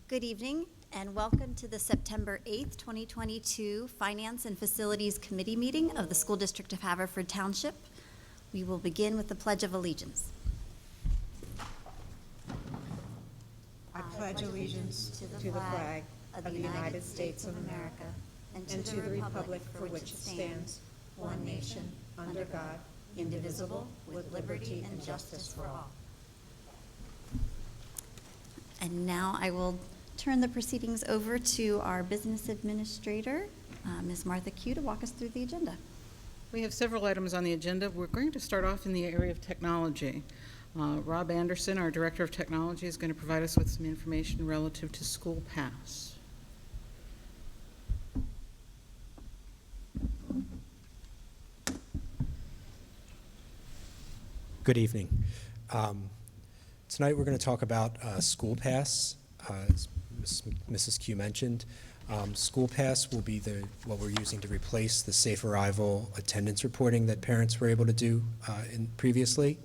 Good evening and welcome to the September 8th, 2022 Finance and Facilities Committee meeting of the School District of Haverford Township. We will begin with the Pledge of Allegiance. I pledge allegiance to the flag of the United States of America and to the republic for which it stands, one nation, under God, indivisible, with liberty and justice for all. And now I will turn the proceedings over to our business administrator, Ms. Martha Q, to walk us through the agenda. We have several items on the agenda. We're going to start off in the area of technology. Rob Anderson, our Director of Technology, is going to provide us with some information relative to School Pass. Good evening. Tonight we're going to talk about School Pass. As Mrs. Q mentioned, School Pass will be what we're using to replace the safe arrival attendance reporting that parents were able to do previously.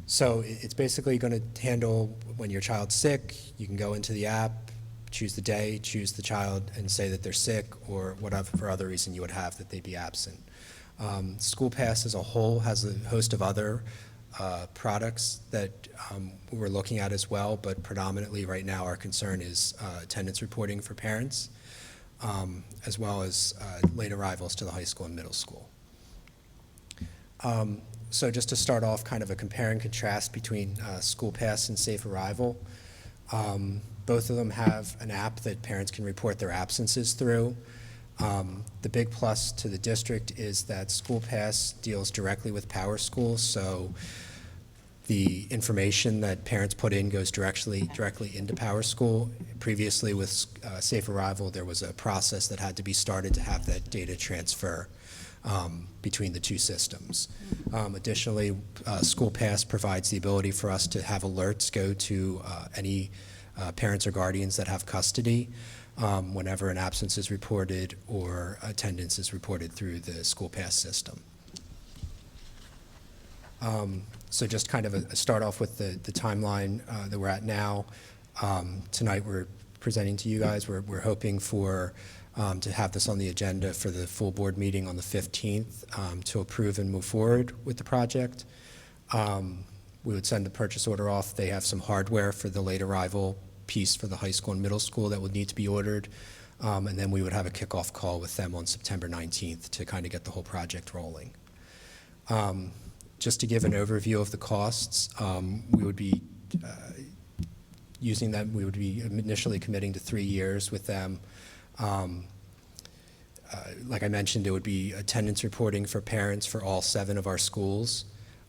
So it's basically going to handle when your child's sick. You can go into the app, choose the day, choose the child, and say that they're sick or whatever other reason you would have that they'd be absent. School Pass as a whole has a host of other products that we're looking at as well, but predominantly right now our concern is attendance reporting for parents, as well as late arrivals to the high school and middle school. So just to start off, kind of a compare and contrast between School Pass and Safe Arrival. Both of them have an app that parents can report their absences through. The big plus to the district is that School Pass deals directly with Power School, so the information that parents put in goes directly into Power School. Previously with Safe Arrival, there was a process that had to be started to have that data transfer between the two systems. Additionally, School Pass provides the ability for us to have alerts go to any parents or guardians that have custody whenever an absence is reported or attendance is reported through the School Pass system. So just kind of a start off with the timeline that we're at now. Tonight we're presenting to you guys. We're hoping for to have this on the agenda for the full board meeting on the 15th to approve and move forward with the project. We would send the purchase order off. They have some hardware for the late arrival piece for the high school and middle school that would need to be ordered. And then we would have a kickoff call with them on September 19th to kind of get the whole project rolling. Just to give an overview of the costs, we would be using them. We would be initially committing to 3 years with them. Like I mentioned, it would be attendance reporting for parents for all 7 of our schools.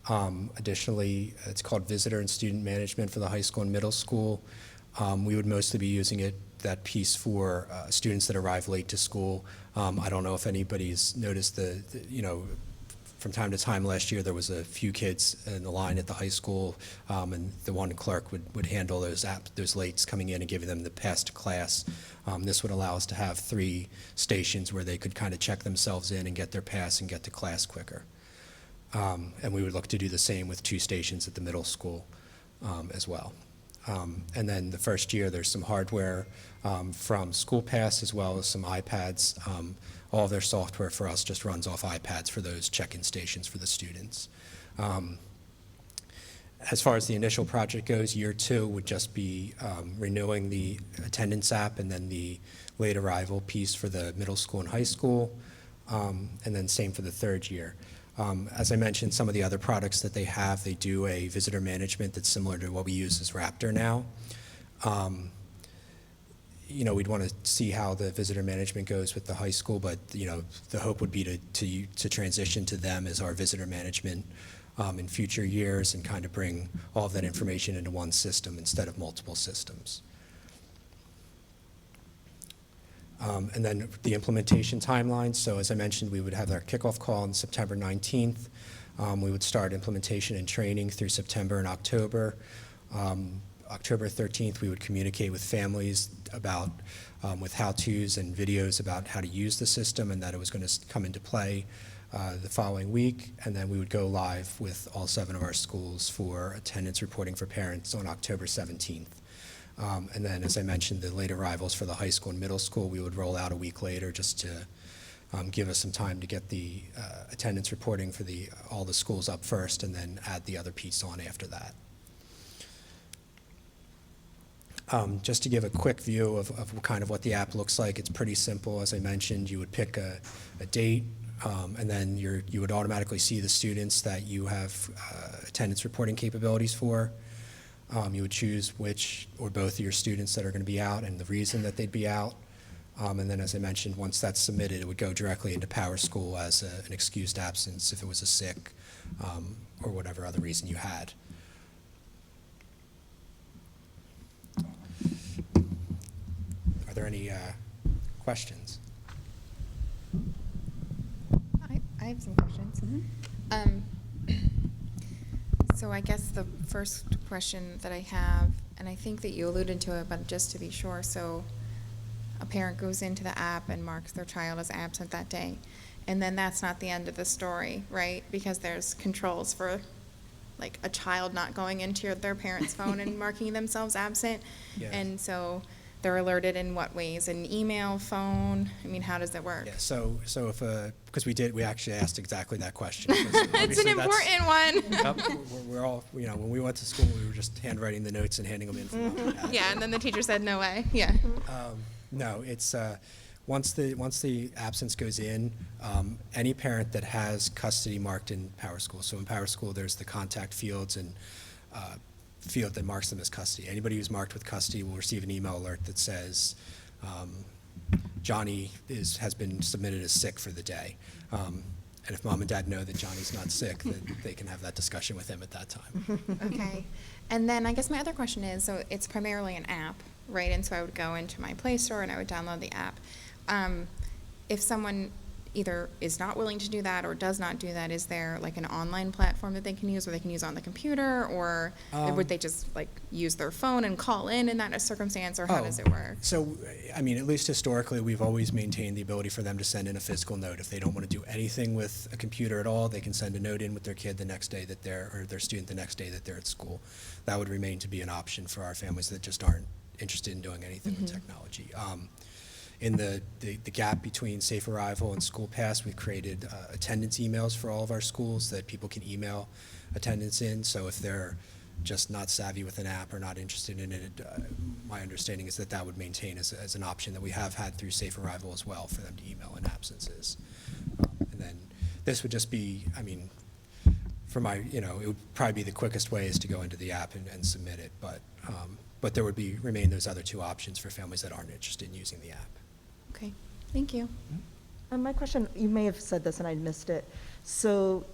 Additionally, it's called visitor and student management for the high school and middle school. We would mostly be using that piece for students that arrive late to school. I don't know if anybody's noticed from time to time last year there was a few kids in the line at the high school, and the one clerk would handle those lates coming in and giving them the pass to class. This would allow us to have 3 stations where they could kind of check themselves in and get their pass and get to class quicker. And we would look to do the same with 2 stations at the middle school as well. And then the first year there's some hardware from School Pass as well as some iPads. All their software for us just runs off iPads for those check-in stations for the students. As far as the initial project goes, year 2 would just be renewing the attendance app and then the late arrival piece for the middle school and high school, and then same for the 3rd year. As I mentioned, some of the other products that they have, they do a visitor management that's similar to what we use as Raptor now. We'd want to see how the visitor management goes with the high school, but the hope would be to transition to them as our visitor management in future years and kind of bring all of that information into one system instead of multiple systems. And then the implementation timeline. So as I mentioned, we would have our kickoff call on September 19th. We would start implementation and training through September and October. October 13th, we would communicate with families about with how-tos and videos about how to use the system and that it was going to come into play the following week. And then we would go live with all 7 of our schools for attendance reporting for parents on October 17th. And then, as I mentioned, the late arrivals for the high school and middle school, we would roll out a week later just to give us some time to get the attendance reporting for all the schools up first, and then add the other piece on after that. Just to give a quick view of kind of what the app looks like, it's pretty simple. As I mentioned, you would pick a date, and then you would automatically see the students that you have attendance reporting capabilities for. You would choose which or both of your students that are going to be out and the reason that they'd be out. And then, as I mentioned, once that's submitted, it would go directly into Power School as an excused absence if it was a sick or whatever other reason you had. Are there any questions? I have some questions. So I guess the first question that I have, and I think that you alluded to it, but just to be sure, so a parent goes into the app and marks their child as absent that day, and then that's not the end of the story, right? Because there's controls for like a child not going into their parent's phone and marking themselves absent. Yes. And so they're alerted in what ways? An email, phone? I mean, how does it work? Yeah, so if, because we actually asked exactly that question. It's an important one. Yep, we're all, when we went to school, we were just handwriting the notes and handing them in for mom and dad. Yeah, and then the teacher said, no way, yeah. No, it's, once the absence goes in, any parent that has custody marked in Power School, so in Power School, there's the contact fields and field that marks them as custody. Anybody who's marked with custody will receive an email alert that says, Johnny has been submitted as sick for the day. And if mom and dad know that Johnny's not sick, then they can have that discussion with him at that time. Okay. And then I guess my other question is, so it's primarily an app, right? And so I would go into my Play Store and I would download the app. If someone either is not willing to do that or does not do that, is there like an online platform that they can use, or they can use on the computer, or would they just like use their phone and call in that circumstance, or how does it work? So, I mean, at least historically, we've always maintained the ability for them to send in a physical note. If they don't want to do anything with a computer at all, they can send a note in with their kid the next day that or their student the next day that they're at school. That would remain to be an option for our families that just aren't interested in doing anything with technology. In the gap between Safe Arrival and School Pass, we've created attendance emails for all of our schools that people can email attendance in. So if they're just not savvy with an app or not interested in it, my understanding is that would maintain as an option that we have had through Safe Arrival as well, for them to email in absences. And then this would just be, I mean, it would probably be the quickest way is to go into the app and submit it. But there would remain those other two options for families that aren't interested in using the app. Okay, thank you. My question, you may have said this and I missed it. So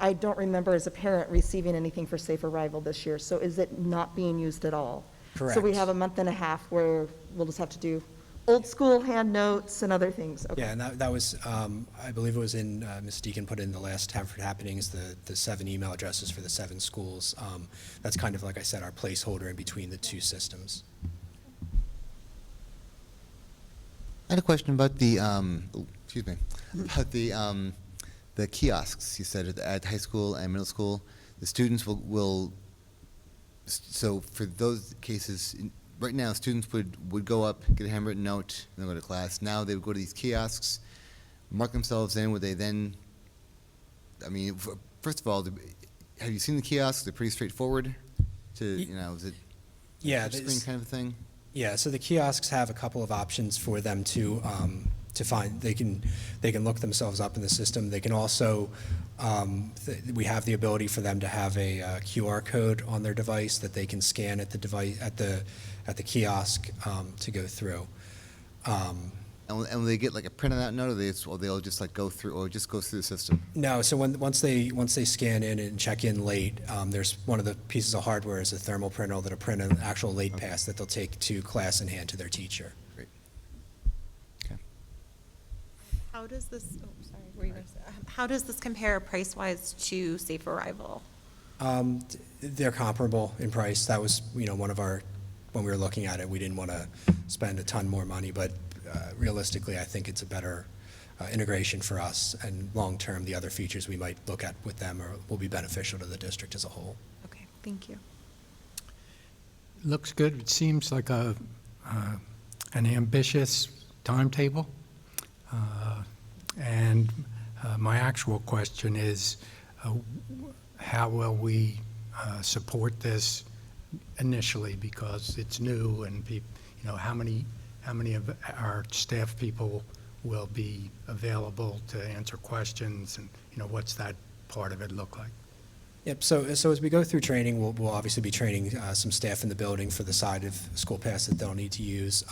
I don't remember as a parent receiving anything for Safe Arrival this year. So is it not being used at all? Correct. So we have a month and a half where we'll just have to do old school hand notes and other things. Okay. Yeah, and that was, I believe it was in, Ms. Deacon put in the last Haverford Happenings, the 7 email addresses for the 7 schools. That's kind of, like I said, our placeholder in between the two systems. I had a question about about the kiosks. You said at high school and middle school, the students will so for those cases, right now, students would go up, get a handwritten note, and then go to class. Now they would go to these kiosks, mark themselves in. Would they then, I mean, first of all, have you seen the kiosks? They're pretty straightforward is it screen kind of a thing? Yeah, so the kiosks have a couple of options for them to find. They can look themselves up in the system. They can also, we have the ability for them to have a QR code on their device that they can scan at the device at the kiosk to go through. And will they get like a printed out note, or they'll just like go through, or just go through the system? No, so once they scan in and check in late, there's one of the pieces of hardware is a thermal printer that'll print an actual late pass that they'll take to class and hand to their teacher. Great. Okay. How does this, sorry, were you going to say, how does this compare price-wise to Safe Arrival? They're comparable in price. That was, one of our, when we were looking at it, we didn't want to spend a ton more money, but realistically, I think it's a better integration for us, and long-term, the other features we might look at with them will be beneficial to the district as a whole. Okay, thank you. looks good. It seems like an ambitious timetable. And my actual question is, how will we support this initially, because it's new and how many of our staff people will be available to answer questions, and what's that part of it look like? Yep, so as we go through training, we'll obviously be training some staff in the building for the side of School Pass that they'll need to use.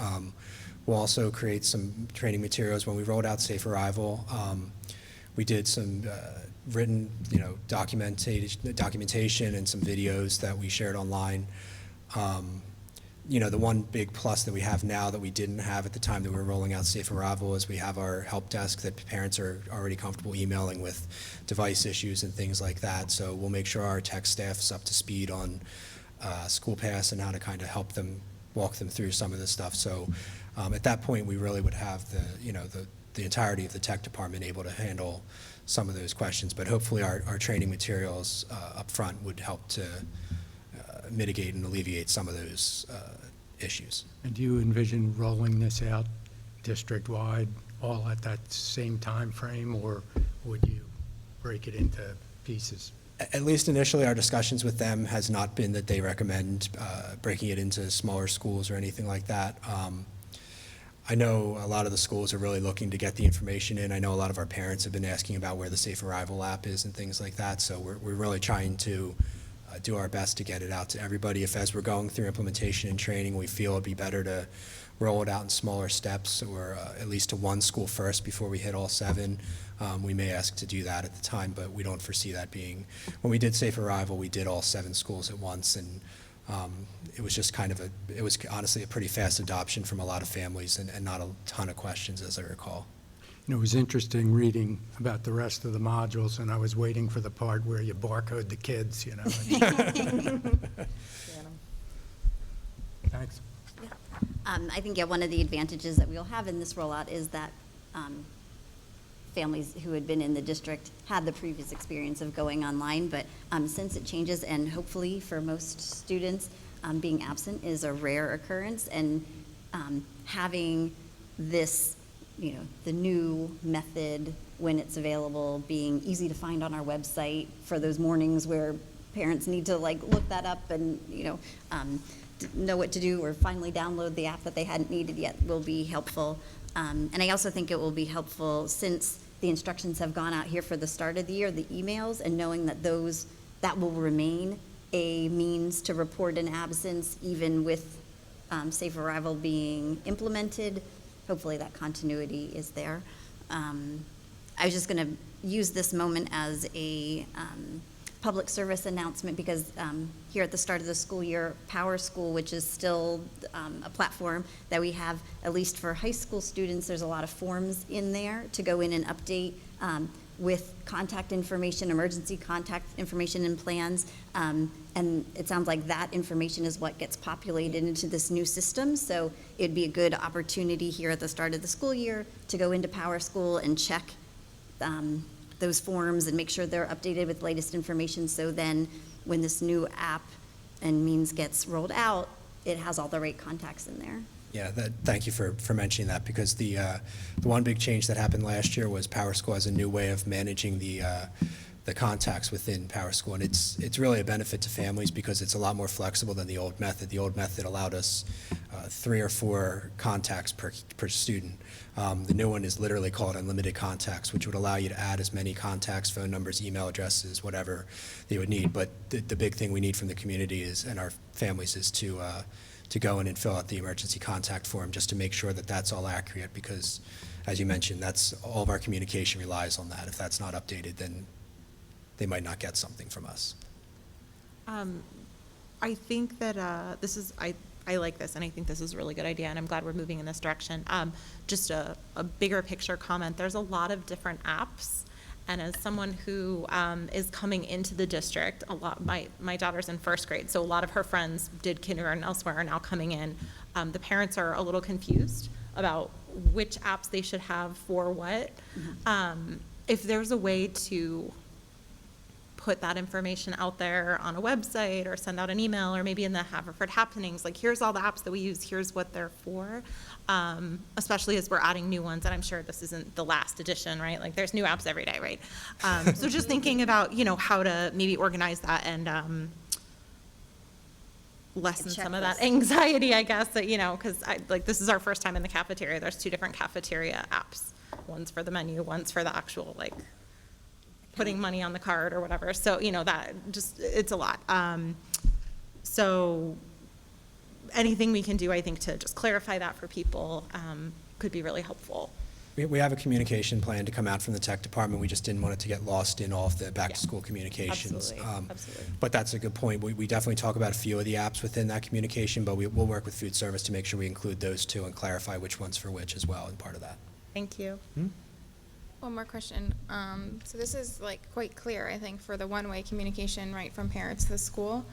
We'll also create some training materials. When we rolled out Safe Arrival, we did some written, documentation and some videos that we shared online. The one big plus that we have now that we didn't have at the time that we were rolling out Safe Arrival is we have our help desk that parents are already comfortable emailing with device issues and things like that. So we'll make sure our tech staff's up to speed on School Pass and how to kind of help them, walk them through some of this stuff. So at that point, we really would have the entirety of the tech department able to handle some of those questions. But hopefully our training materials up front would help to mitigate and alleviate some of those issues. And do you envision rolling this out district-wide all at that same time frame, or would you break it into pieces? At least initially, our discussions with them has not been that they recommend breaking it into smaller schools or anything like that. I know a lot of the schools are really looking to get the information in. I know a lot of our parents have been asking about where the Safe Arrival app is and things like that, so we're really trying to do our best to get it out to everybody. If as we're going through implementation and training, we feel it'd be better to roll it out in smaller steps, or at least to one school first before we hit all 7. We may ask to do that at the time, but we don't foresee that being. When we did Safe Arrival, we did all 7 schools at once, and it was just it was honestly a pretty fast adoption from a lot of families, and not a ton of questions, as I recall. It was interesting reading about the rest of the modules, and I was waiting for the part where you barcode the kids, Thanks. I think, one of the advantages that we'll have in this rollout is that families who had been in the district had the previous experience of going online, but since it changes, and hopefully for most students, being absent is a rare occurrence, and having this, the new method when it's available, being easy to find on our website for those mornings where parents need to look that up and, know what to do, or finally download the app that they hadn't needed yet, will be helpful. And I also think it will be helpful, since the instructions have gone out here for the start of the year, the emails, and knowing that that will remain a means to report an absence, even with Safe Arrival being implemented. Hopefully that continuity is there. I was just going to use this moment as a public service announcement, because here at the start of the school year, Power School, which is still a platform that we have, at least for high school students, there's a lot of forms in there to go in and update with contact information, emergency contact information and plans. And it sounds like that information is what gets populated into this new system. So it'd be a good opportunity here at the start of the school year to go into Power School and check those forms and make sure they're updated with latest information. So then when this new app and means gets rolled out, it has all the right contacts in there. Yeah, thank you for mentioning that, because the one big change that happened last year was Power School has a new way of managing the contacts within Power School, and it's really a benefit to families because it's a lot more flexible than the old method. The old method allowed us 3 or 4 contacts per student. The new one is literally called unlimited contacts, which would allow you to add as many contacts, phone numbers, email addresses, whatever they would need. But the big thing we need from the community and our families is to go in and fill out the emergency contact form, just to make sure that that's all accurate, because as you mentioned, that's all of our communication relies on that. If that's not updated, then they might not get something from us. I think that I like this, and I think this is a really good idea, and I'm glad we're moving in this direction. Just a bigger picture comment, there's a lot of different apps, and as someone who is coming into the district, my daughter's in 1st grade, so a lot of her friends did kindergarten elsewhere are now coming in. The parents are a little confused about which apps they should have for what. If there's a way to put that information out there on a website or send out an email, or maybe in the Haverford happenings, like, here's all the apps that we use, here's what they're for. Especially as we're adding new ones, and I'm sure this isn't the last edition, right? Like, there's new apps every day, right? So just thinking about, how to maybe organize that and lessen some of that checklist. anxiety, I guess, that, because this is our first time in the cafeteria. There's 2 different cafeteria apps. One's for the menu, one's for the actual, putting money on the card or whatever. So, that just, it's a lot. So anything we can do, I think, to just clarify that for people could be really helpful. We have a communication plan to come out from the tech department. We just didn't want it to get lost in all of the back-to-school communications. Absolutely. But that's a good point. We definitely talk about a few of the apps within that communication, but we'll work with food service to make sure we include those too and clarify which one's for which as well and part of that. Thank you. One more question. So this is quite clear, I think, for the one-way communication, right, from parents to the school.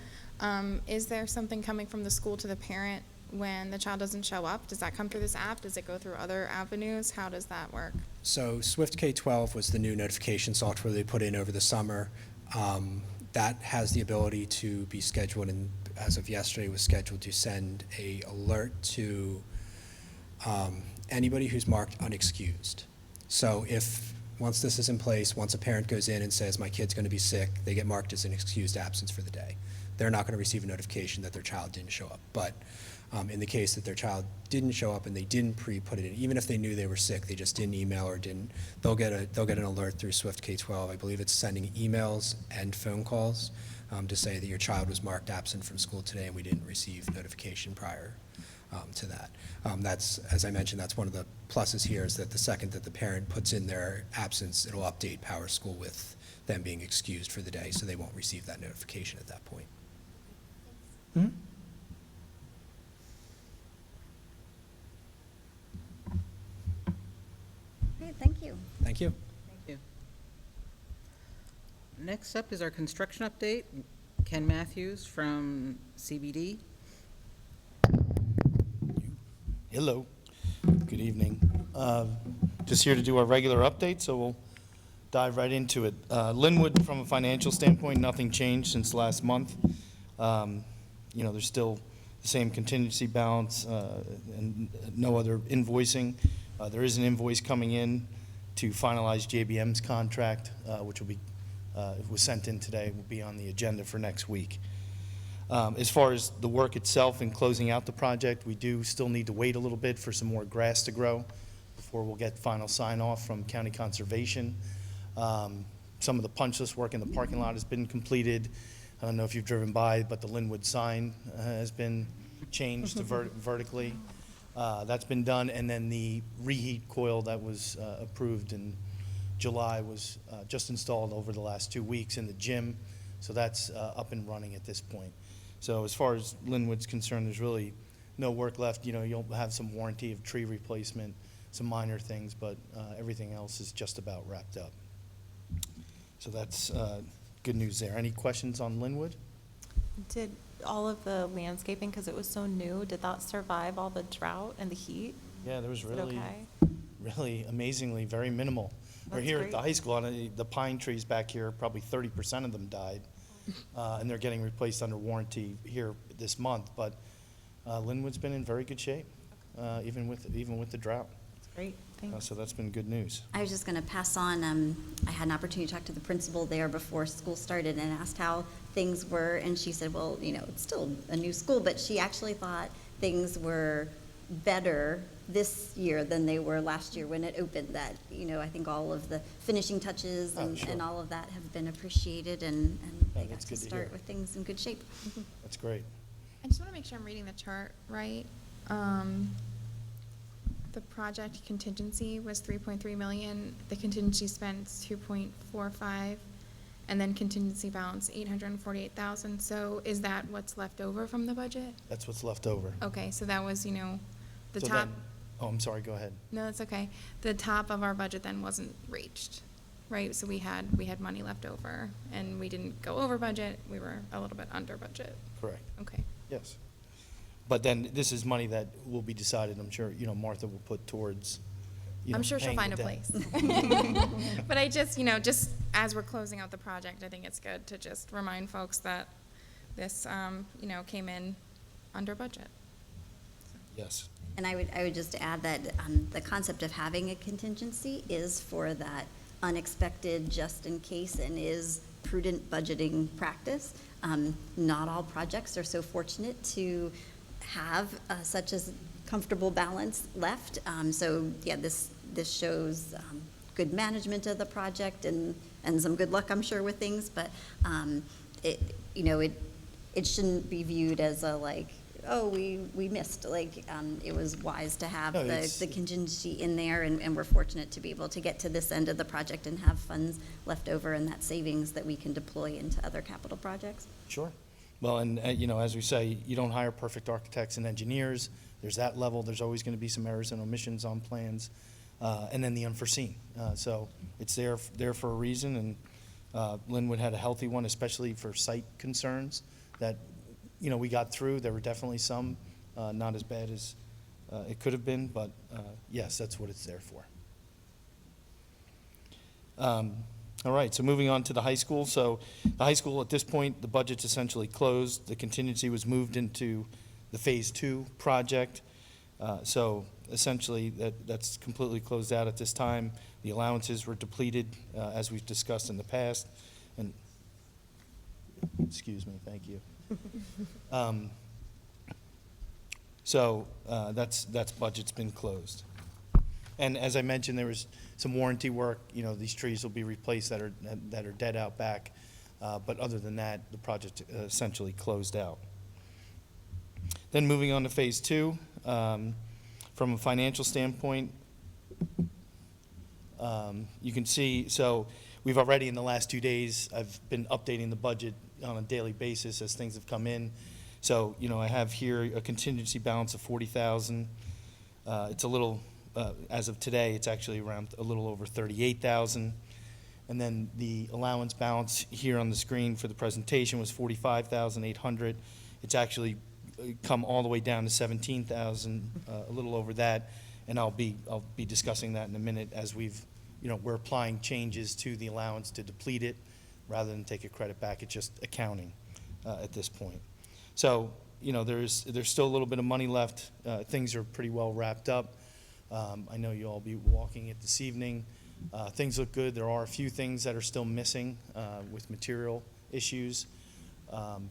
Is there something coming from the school to the parent when the child doesn't show up? Does that come through this app? Does it go through other avenues? How does that work? So Swift K-12 was the new notification software they put in over the summer. That has the ability to be scheduled, and as of yesterday was scheduled to send a alert to anybody who's marked unexcused. So if, once this is in place, once a parent goes in and says, my kid's going to be sick, they get marked as an excused absence for the day. They're not going to receive a notification that their child didn't show up. But in the case that their child didn't show up and they didn't pre-put it in, even if they knew they were sick, they just didn't email or didn't, they'll get an alert through Swift K-12. I believe it's sending emails and phone calls to say that your child was marked absent from school today and we didn't receive notification prior to that. That's, as I mentioned, that's one of the pluses here, is that the second that the parent puts in their absence, it'll update Power School with them being excused for the day, so they won't receive that notification at that point. Hmm? Okay, thank you. Thank you. Thank you. Next up is our construction update. Ken Matthews from CBD. Hello, good evening. Just here to do our regular update, so we'll dive right into it. Linwood, from a financial standpoint, nothing changed since last month. There's still the same contingency balance and no other invoicing. There is an invoice coming in to finalize JBM's contract, which will be, it was sent in today, will be on the agenda for next week. As far as the work itself and closing out the project, we do still need to wait a little bit for some more grass to grow before we'll get final sign-off from County Conservation. Some of the punch list work in the parking lot has been completed. I don't know if you've driven by, but the Linwood sign has been changed to vertically. That's been done, and then the reheat coil that was approved in July was just installed over the last 2 weeks in the gym, so that's up and running at this point. So as far as Linwood's concerned, there's really no work left. You'll have some warranty of tree replacement, some minor things, but everything else is just about wrapped up. So that's good news there. Any questions on Linwood? Did all of the landscaping, because it was so new, did that survive all the drought and the heat? Yeah, there was Is it really, okay? really amazingly very minimal. We're That's here at great. the high school, and the pine trees back here, probably 30% of them died, and they're getting replaced under warranty here this month. But Linwood's been in very good shape, even with the drought. That's great, thanks. So that's been good news. I was just going to pass on, I had an opportunity to talk to the principal there before school started and asked how things were, and she said, well, it's still a new school, but she actually thought things were better this year than they were last year when it opened. That, I think all of the finishing touches and, Sure. and all of that have been appreciated, and they got that's to good to start hear. with things in good shape. That's great. I just want to make sure I'm reading the chart right. The project contingency was 3.3 million. The contingency spent 2.45, and then contingency balance 848,000. So is that what's left over from the budget? That's what's left over. Okay, so that was, the So top. then- Oh, I'm sorry, go ahead. No, that's okay. The top of our budget then wasn't reached, right? So we had money left over, and we didn't go over budget. We were a little bit under budget. Correct. Okay. Yes. But then this is money that will be decided, I'm sure, Martha will put towards I'm sure she'll paying find the a debt. place. But I just, just as we're closing out the project, I think it's good to just remind folks that this, came in under budget. Yes. And I would just add that the concept of having a contingency is for that unexpected, just in case, and is prudent budgeting practice. Not all projects are so fortunate to have such a comfortable balance left. So yeah, this shows good management of the project and some good luck, I'm sure, with things. But it shouldn't be viewed as a like, oh, we missed. Like, it was wise to have No, it's- the contingency in there, and we're fortunate to be able to get to this end of the project and have funds left over and that savings that we can deploy into other capital projects. Sure. Well, and, as we say, you don't hire perfect architects and engineers. There's that level. There's always going to be some errors and omissions on plans, and then the unforeseen. So it's there for a reason, and Linwood had a healthy one, especially for site concerns that, we got through. There were definitely some, not as bad as it could have been, but yes, that's what it's there for. All right, so moving on to the high school. So the high school, at this point, the budget's essentially closed. The contingency was moved into the Phase 2 project. So essentially, that's completely closed out at this time. The allowances were depleted, as we've discussed in the past. And, excuse me, thank you. So that's budget's been closed. And as I mentioned, there was some warranty work. These trees will be replaced that are dead out back. But other than that, the project essentially closed out. Then moving on to Phase 2, from a financial standpoint, you can see, so we've already, in the last 2 days, I've been updating the budget on a daily basis as things have come in. So, I have here a contingency balance of $40,000. It's a little, as of today, it's actually around a little over $38,000. And then the allowance balance here on the screen for the presentation was $45,800. It's actually come all the way down to $17,000, a little over that. And I'll be discussing that in a minute as we're applying changes to the allowance to deplete it rather than take a credit back. It's just accounting at this point. So, there's still a little bit of money left. Things are pretty well wrapped up. I know you'll all be walking it this evening. Things look good. There are a few things that are still missing with material issues.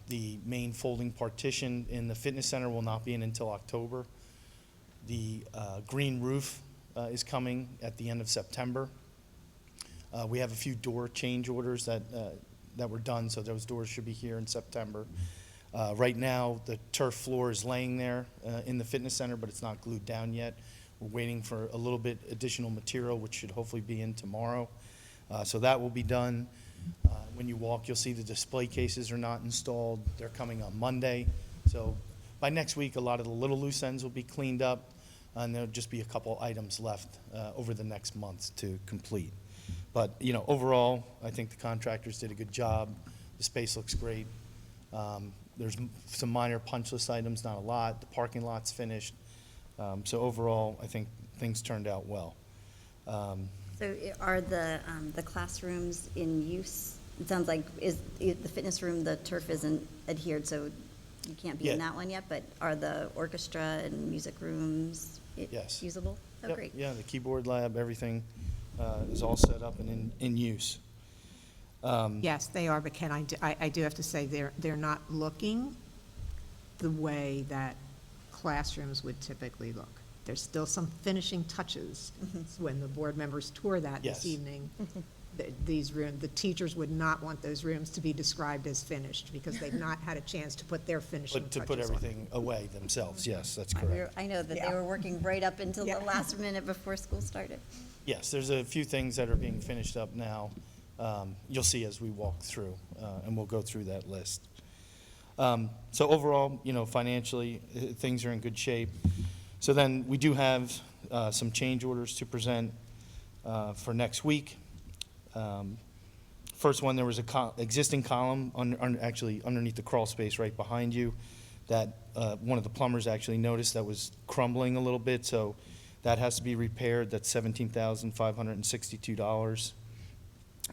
The main folding partition in the fitness center will not be in until October. The green roof is coming at the end of September. We have a few door change orders that were done, so those doors should be here in September. Right now, the turf floor is laying there in the fitness center, but it's not glued down yet. We're waiting for a little bit additional material, which should hopefully be in tomorrow. So that will be done. When you walk, you'll see the display cases are not installed. They're coming on Monday. So by next week, a lot of the little loose ends will be cleaned up, and there'll just be a couple items left over the next month to complete. But, overall, I think the contractors did a good job. The space looks great. There's some minor punch list items, not a lot. The parking lot's finished. So overall, I think things turned out well. So are the classrooms in use? It sounds like is the fitness room, the turf isn't adhered, so you can't be in Yeah. that one yet, but are the orchestra and music rooms Yes. usable? Oh, Yep, great. Yeah, the keyboard lab, everything is all set up and in use. Yes, they are, but Ken, I do have to say, they're not looking the way that classrooms would typically look. There's still some finishing touches. When the board members tour that Yes. this evening, the teachers would not want those rooms to be described as finished because they've not had a chance to put their finishing But touches to put on. everything away themselves, yes, that's correct. I know that Yeah. they were working right up until Yeah. the last minute before school started. Yes, there's a few things that are being finished up now. You'll see as we walk through, and we'll go through that list. So overall, financially, things are in good shape. So then we do have some change orders to present for next week. First one, there was a existing column actually underneath the crawl space right behind you that one of the plumbers actually noticed that was crumbling a little bit. So That has to be repaired. That's $17,562.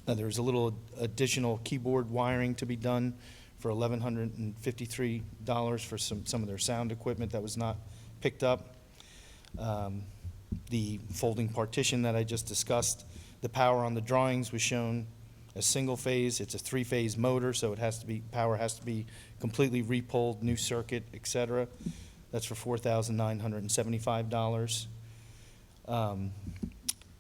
There's a little additional keyboard wiring to be done for $1,153 for some of their sound equipment that was not picked up. The folding partition that I just discussed, the power on the drawings was shown as single phase. It's a 3-phase motor, so power has to be completely repulled, new circuit, et cetera. That's for $4,975.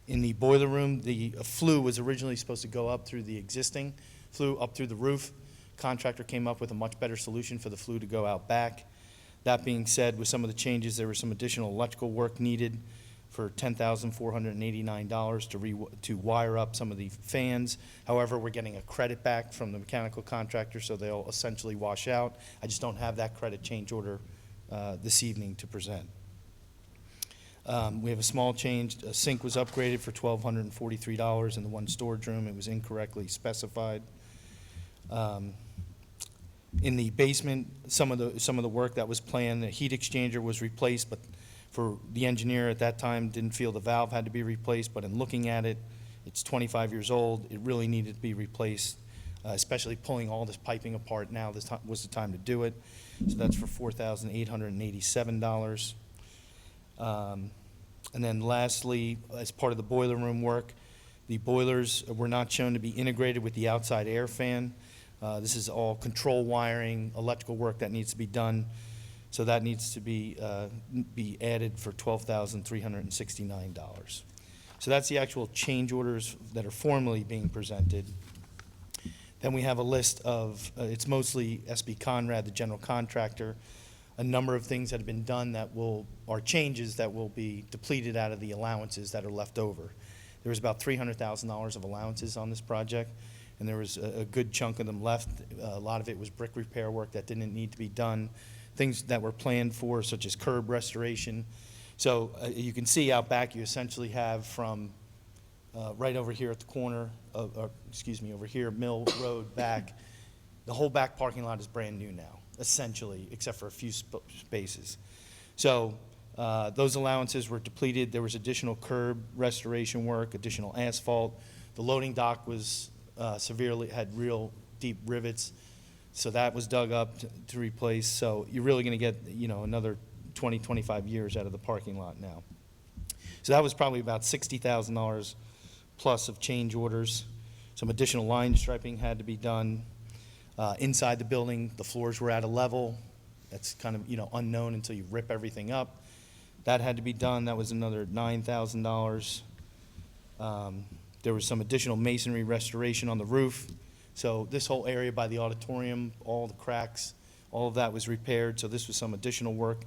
In the boiler room, the flue was originally supposed to go up through the existing flue, up through the roof. Contractor came up with a much better solution for the flue to go out back. That being said, with some of the changes, there was some additional electrical work needed for $10,489 to wire up some of the fans. However, we're getting a credit back from the mechanical contractor, so they'll essentially wash out. I just don't have that credit change order this evening to present. We have a small change. A sink was upgraded for $1,243 in the one storage room. It was incorrectly specified. In the basement, some of the work that was planned, the heat exchanger was replaced, but for the engineer at that time didn't feel the valve had to be replaced. But in looking at it, it's 25 years old. It really needed to be replaced, especially pulling all this piping apart. Now this was the time to do it. So that's for $4,887. And then lastly, as part of the boiler room work, the boilers were not shown to be integrated with the outside air fan. This is all control wiring, electrical work that needs to be done. So that needs to be added for $12,369. So that's the actual change orders that are formally being presented. Then we have a list of, it's mostly SB Conrad, the general contractor, a number of things that have been done that are changes that will be depleted out of the allowances that are left over. There was about $300,000 of allowances on this project, and there was a good chunk of them left. A lot of it was brick repair work that didn't need to be done, things that were planned for, such as curb restoration. So you can see out back, you essentially have from right over here at the corner, over here, Mill Road back, the whole back parking lot is brand new now, essentially, except for a few spaces. So those allowances were depleted. There was additional curb restoration work, additional asphalt. The loading dock was had real deep rivets, so that was dug up to replace. So you're really going to get, another 20, 25 years out of the parking lot now. So that was probably about $60,000 plus of change orders. Some additional line striping had to be done. Inside the building, the floors were at a level. That's kind of, unknown until you rip everything up. That had to be done. That was another $9,000. There was some additional masonry restoration on the roof. So this whole area by the auditorium, all the cracks, all of that was repaired. So this was some additional work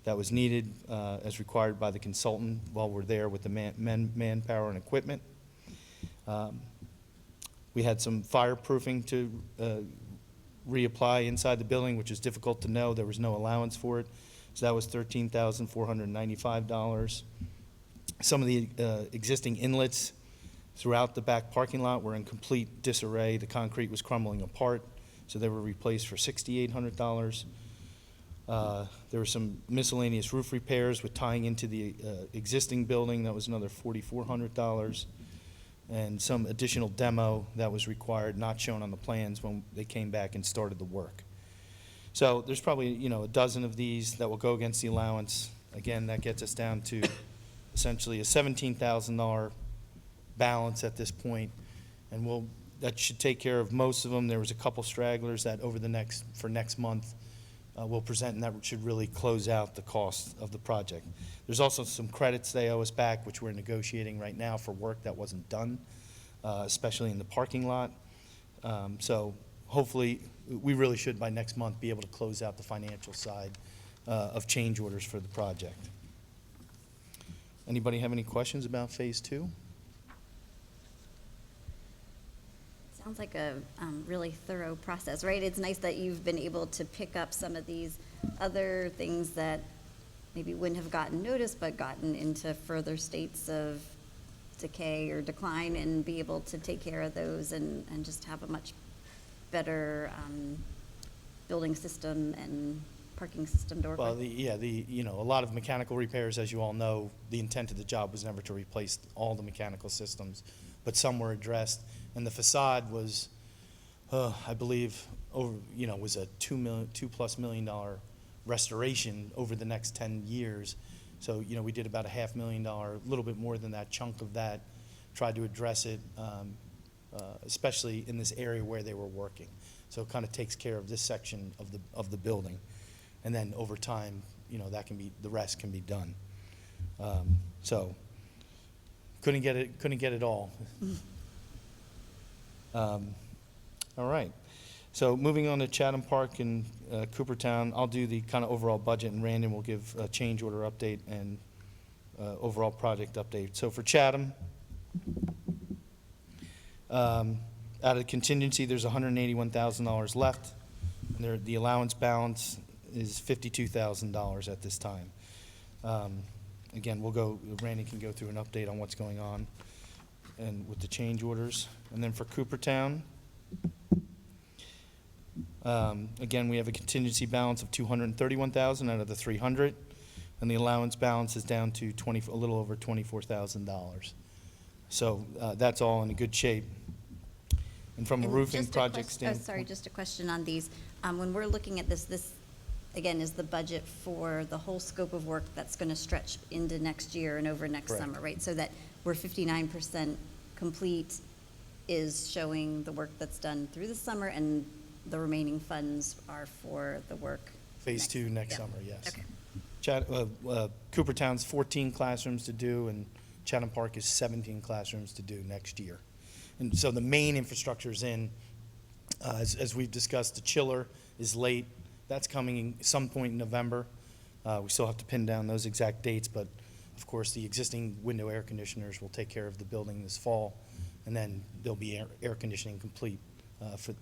that was needed as required by the consultant while we're there with the manpower and equipment. We had some fireproofing to reapply inside the building, which is difficult to know. There was no allowance for it. So that was $13,495. Some of the existing inlets throughout the back parking lot were in complete disarray. The concrete was crumbling apart, so they were replaced for $6,800. There were some miscellaneous roof repairs with tying into the existing building. That was another $4,400. And some additional demo that was required, not shown on the plans when they came back and started the work. So there's probably, a dozen of these that will go against the allowance. Again, that gets us down to essentially a $17,000 balance at this point, and that should take care of most of them. There was a couple stragglers that for next month we'll present, and that should really close out the cost of the project. There's also some credits they owe us back, which we're negotiating right now for work that wasn't done, especially in the parking lot. So hopefully, we really should by next month be able to close out the financial side of change orders for the project. Anybody have any questions about Phase 2? Sounds like a really thorough process, right? It's nice that you've been able to pick up some of these other things that maybe wouldn't have gotten noticed, but gotten into further states of decay or decline, and be able to take care of those and just have a much better building system and parking system to work Well, with? a lot of mechanical repairs, as you all know, the intent of the job was never to replace all the mechanical systems, but some were addressed, and the facade was, I believe, was a $2+ million restoration over the next 10 years. So, we did about a $500,000, a little bit more than that chunk of that, tried to address it, especially in this area where they were working. So it kind of takes care of this section of the building. And then over time, the rest can be done. So couldn't get it all. All right. So moving on to Chatham Park and Coopertown, I'll do the kind of overall budget, and Randon will give a change order update and overall project update. So for Chatham, out of contingency, there's $181,000 left, and the allowance balance is $52,000 at this time. Again, Randy can go through an update on what's going on and with the change orders. And then for Coopertown, again, we have a contingency balance of $231,000 out of the $300,000, and the allowance balance is down to a little over $24,000. So that's all in a good shape. And from a And roofing just project question- standpoint. Sorry, just a question on these. When we're looking at this, again, is the budget for the whole scope of work that's going to stretch into next year and over next Correct. summer, right? So that we're 59% complete is showing the work that's done through the summer, and the remaining funds are for the work. Phase 2 next yeah. summer, yes. Okay. Coopertown's 14 classrooms to do, and Chatham Park is 17 classrooms to do next year. And so the main infrastructure is in, as we've discussed, the chiller is late. That's coming in some point in November. We still have to pin down those exact dates, but of course, the existing window air conditioners will take care of the building this fall, and then there'll be air conditioning complete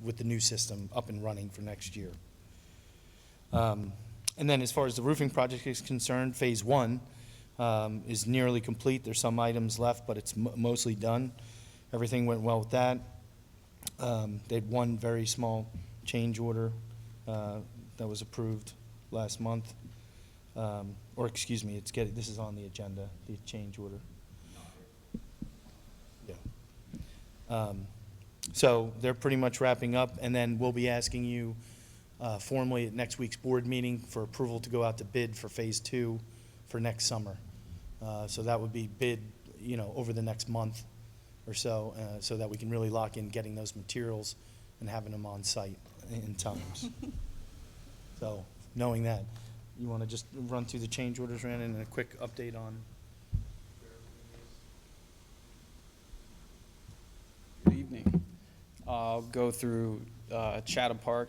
with the new system up and running for next year. And then as far as the roofing project is concerned, Phase 1 is nearly complete. There's some items left, but it's mostly done. Everything went well with that. They had one very small change order that was approved last month. Or excuse me, this is on the agenda, the change order. Yeah. So they're pretty much wrapping up, and then we'll be asking you formally at next week's board meeting for approval to go out to bid for Phase 2 for next summer. So that would be bid, over the next month or so, so that we can really lock in getting those materials and having them on site in times. So knowing that, you want to just run through the change orders, Randon, and a quick update on? Good evening. I'll go through Chatham Park.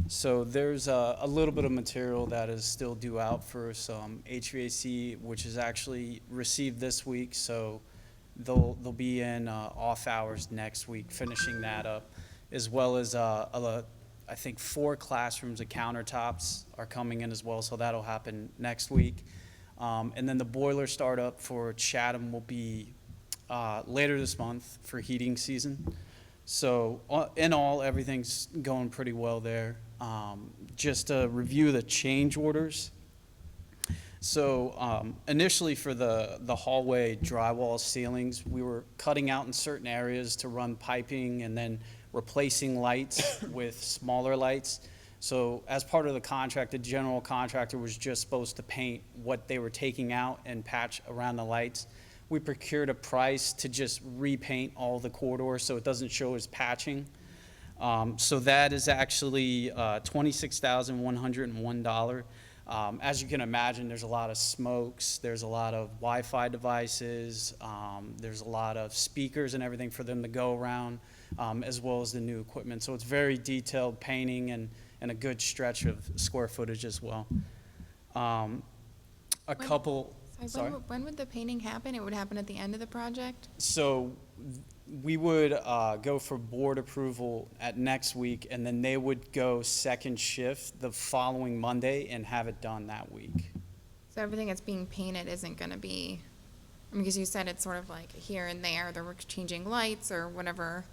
So there's a little bit of material that is still due out for some HVAC, which is actually received this week. So they'll be in off hours next week, finishing that up, as well as I think 4 classrooms of countertops are coming in as well. So that'll happen next week. And then the boiler startup for Chatham will be later this month for heating season. So in all, everything's going pretty well there. Just to review the change orders. So initially for the hallway drywall ceilings, we were cutting out in certain areas to run piping and then replacing lights with smaller lights. So as part of the contract, the general contractor was just supposed to paint what they were taking out and patch around the lights. We procured a price to just repaint all the corridors so it doesn't show as patching. So that is actually $26,101. As you can imagine, there's a lot of smokes, there's a lot of Wi-Fi devices, there's a lot of speakers and everything for them to go around, as well as the new equipment. So it's very detailed painting and a good stretch of square footage as well. When would the painting happen? It would happen at the end of the project? So we would go for board approval at next week, and then they would go second shift the following Monday and have it done that week. So everything that's being painted isn't going to be, because you said it's sort of like here and there, they're changing lights or whatever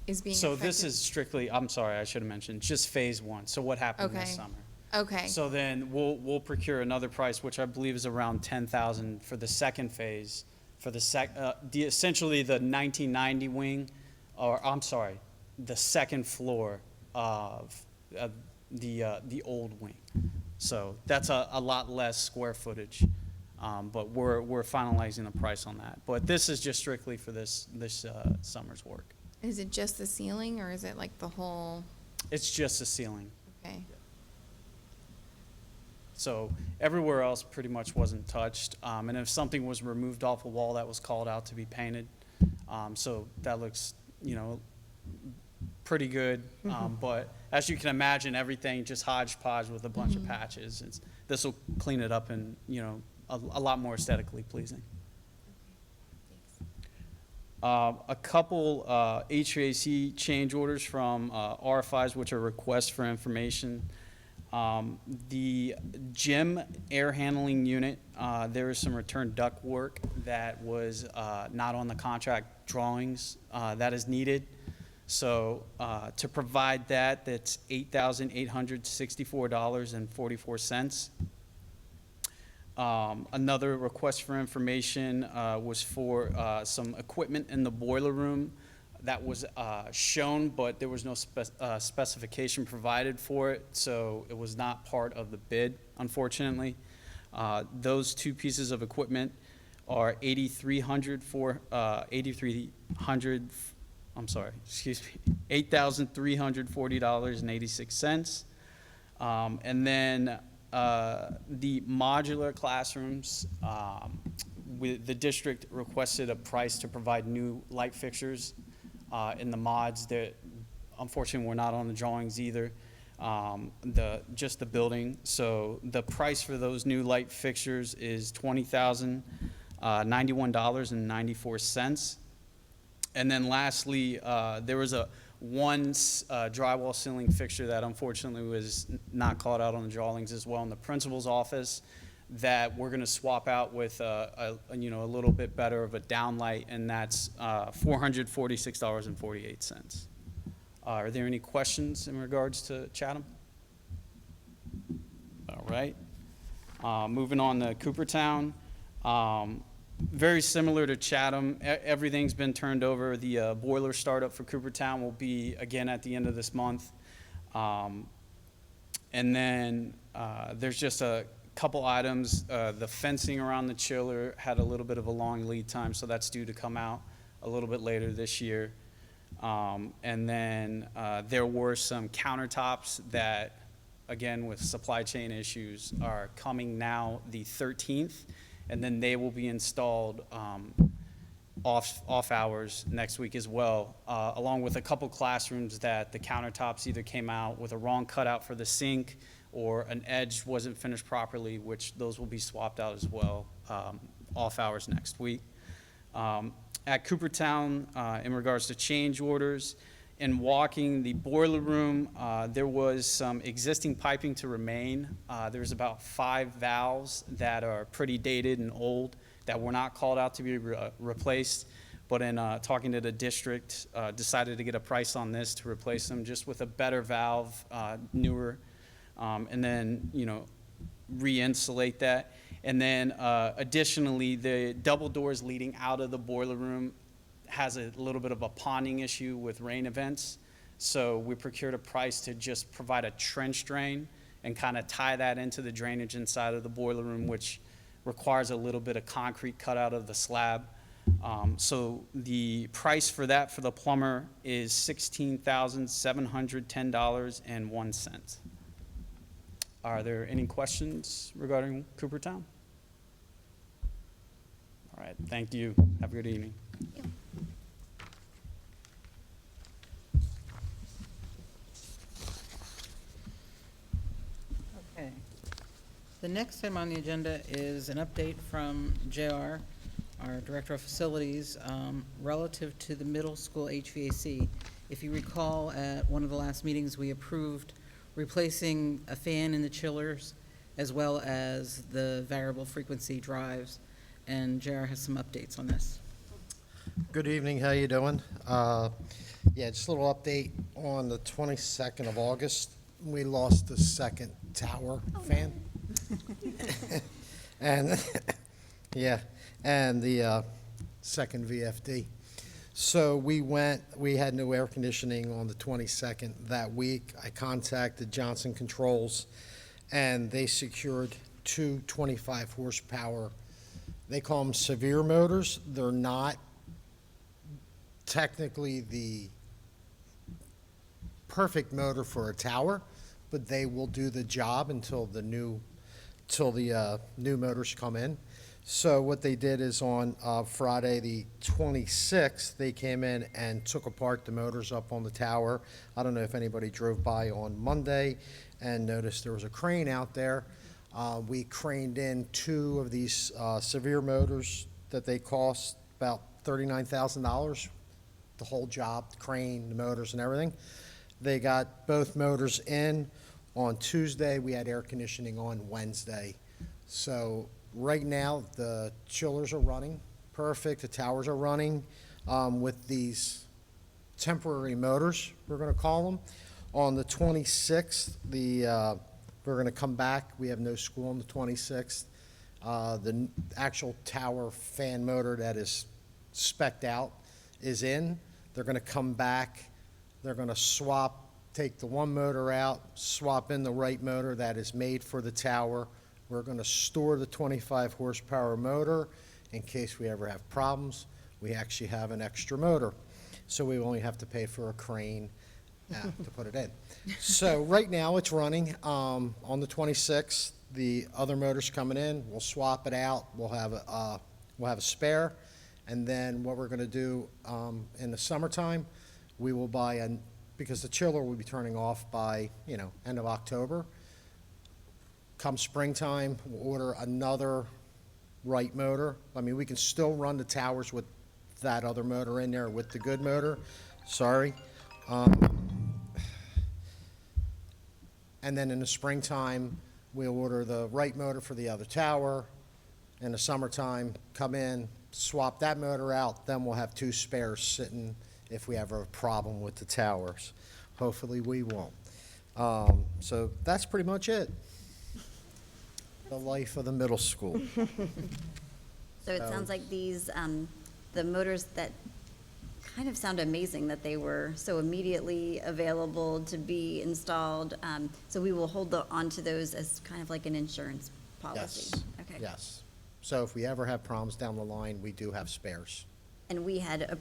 is being So affected. this is strictly, I'm sorry, I should have mentioned, just Phase 1, so what happened this Okay. summer. Okay. So then we'll procure another price, which I believe is around 10,000 for the second phase, for essentially the 1990 wing, or I'm sorry, the second floor of the old wing. So that's a lot less square footage, but we're finalizing the price on that. But this is just strictly for this summer's work. Is it just the ceiling, or is it like the whole? It's just the ceiling. Okay. So everywhere else pretty much wasn't touched. And if something was removed off a wall, that was called out to be painted. So that looks, pretty good. But as you can imagine, everything just hodgepodge with a bunch of patches. This will clean it up and, a lot more aesthetically pleasing. A couple HVAC change orders from RFIs, which are requests for information. The gym air handling unit, there is some return duct work that was not on the contract drawings that is needed. So to provide that, that's $8,864.44. Another request for information was for some equipment in the boiler room that was shown, but there was no specification provided for it, so it was not part of the bid, unfortunately. Those two pieces of equipment are $8,340.86. And then the modular classrooms, the district requested a price to provide new light fixtures in the mods. That unfortunately were not on the drawings either. Just the building. So the price for those new light fixtures is $20,091.94. And then lastly, there was one drywall ceiling fixture that unfortunately was not called out on the drawings as well in the principal's office that we're going to swap out with a little bit better of a downlight, and that's $446.48. Are there any questions in regards to Chatham? All right. Moving on to Coopertown. Very similar to Chatham, everything's been turned over. The boiler startup for Coopertown will be again at the end of this month. And then there's just a couple items. The fencing around the chiller had a little bit of a long lead time, so that's due to come out a little bit later this year. And then there were some countertops that, again, with supply chain issues, are coming now the 13th. And then they will be installed off hours next week as well, along with a couple classrooms that the countertops either came out with a wrong cutout for the sink or an edge wasn't finished properly, which those will be swapped out as well off hours next week. At Coopertown, in regards to change orders, in walking the boiler room, there was some existing piping to remain. There's about 5 valves that are pretty dated and old that were not called out to be replaced. But in talking to the district, decided to get a price on this to replace them just with a better valve, newer, and then, re-insulate that. And then additionally, the double doors leading out of the boiler room has a little bit of a ponding issue with rain events. So we procured a price to just provide a trench drain and kind of tie that into the drainage inside of the boiler room, which requires a little bit of concrete cut out of the slab. So the price for that for the plumber is $16,710.01. Are there any questions regarding Coopertown? All right, thank you. Have a good evening. Okay. The next item on the agenda is an update from JR, our Director of Facilities, relative to the middle school HVAC. If you recall, at one of the last meetings, we approved replacing a fan in the chillers as well as the variable frequency drives, and JR has some updates on this. Good evening, how you doing? Yeah, just a little update on the 22nd of August. We lost the second tower fan. And, yeah, and the second VFD. So we had no air conditioning on the 22nd that week. I contacted Johnson Controls, and they secured two 25 horsepower, they call them severe motors. They're not technically the perfect motor for a tower, but they will do the job until the new motors come in. So what they did is on Friday the 26th, they came in and took apart the motors up on the tower. I don't know if anybody drove by on Monday and noticed there was a crane out there. We craned in two of these severe motors that they cost about $39,000, the whole job, the crane, the motors and everything. They got both motors in. On Tuesday, we had air conditioning on Wednesday. So right now, the chillers are running perfect. The towers are running with these temporary motors, we're going to call them. On the 26th, we're going to come back. We have no school on the 26th. The actual tower fan motor that is spec'd out is in. They're going to come back. They're going to take the one motor out, swap in the right motor that is made for the tower. We're going to store the 25 horsepower motor in case we ever have problems. We actually have an extra motor, so we only have to pay for a crane to put it in. So right now it's running. On the 26th, the other motor's coming in. We'll swap it out. We'll have a spare, and then what we're going to do in the summertime, we will buy because the chiller will be turning off by end of October. Come springtime, we'll order another right motor. I mean, we can still run the towers with that other motor in there, with the good motor. Sorry. And then in the springtime, we'll order the right motor for the other tower. In the summertime, come in, swap that motor out, then we'll have two spares sitting if we have a problem with the towers. Hopefully we won't. So that's pretty much it. The life of the middle school. So it sounds like these, the motors that kind of sound amazing that they were so immediately available to be installed. So we will hold on to those as kind of like an insurance policy. Yes. Okay. Yes. So if we ever have problems down the line, we do have spares. And we have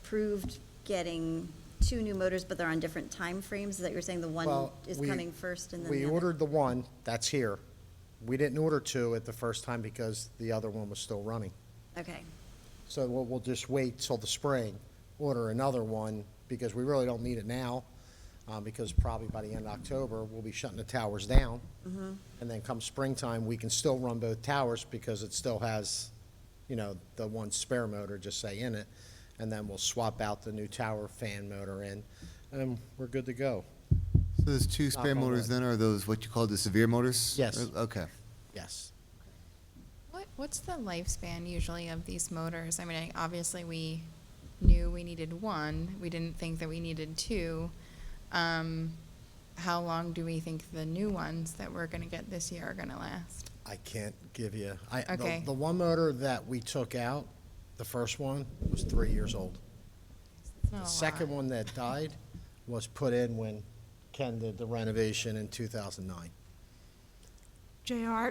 approved getting two new motors, but they're on different time frames. Is that you're saying the one Well, is we- coming first and then We the other? ordered the one, that's here. We didn't order two at the first time because the other one was still running. Okay. So we'll just wait till the spring, order another one, because we really don't need it now, because probably by the end of October, we'll be shutting the towers down. And then come springtime, we can still run both towers because it still has, the one spare motor, just say, in it. And then we'll swap out the new tower fan motor in, and we're good to go. So those two spare Knock on motors wood. then are those what you call the severe motors? Yes. Okay. Yes. What's the lifespan usually of these motors? I mean, obviously we knew we needed one. We didn't think that we needed two. How long do we think the new ones that we're gonna get this year are gonna last? I can't give you, Okay. the one motor that we took out, the first one, was 3 years old. It's not The a second lot. one that died was put in when Ken did the renovation in 2009. JR,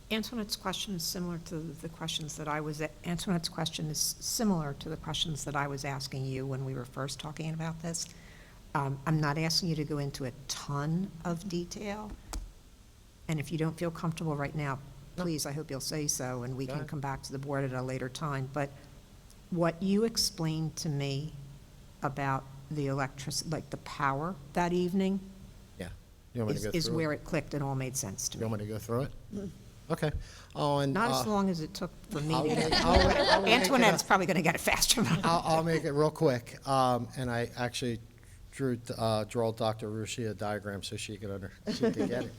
Antoinette's question is similar to the questions that Antoinette's question is similar to the questions that I was asking you when we were first talking about this. I'm not asking you to go into a ton of detail, and if you don't feel comfortable right now, please, I hope you'll say so, and we Go can ahead. come back to the board at a later time. But what you explained to me about the like the power that evening, Yeah. You want me to go through it? is where it clicked and all made sense to You me. want me to go through it? Okay. Oh, and, Not as long as it took for me I'll to make- get. I'll make it Antoinette's up. probably going to get it faster. I'll make it real quick. And I actually draw Dr. Rushi a diagram so she could get it.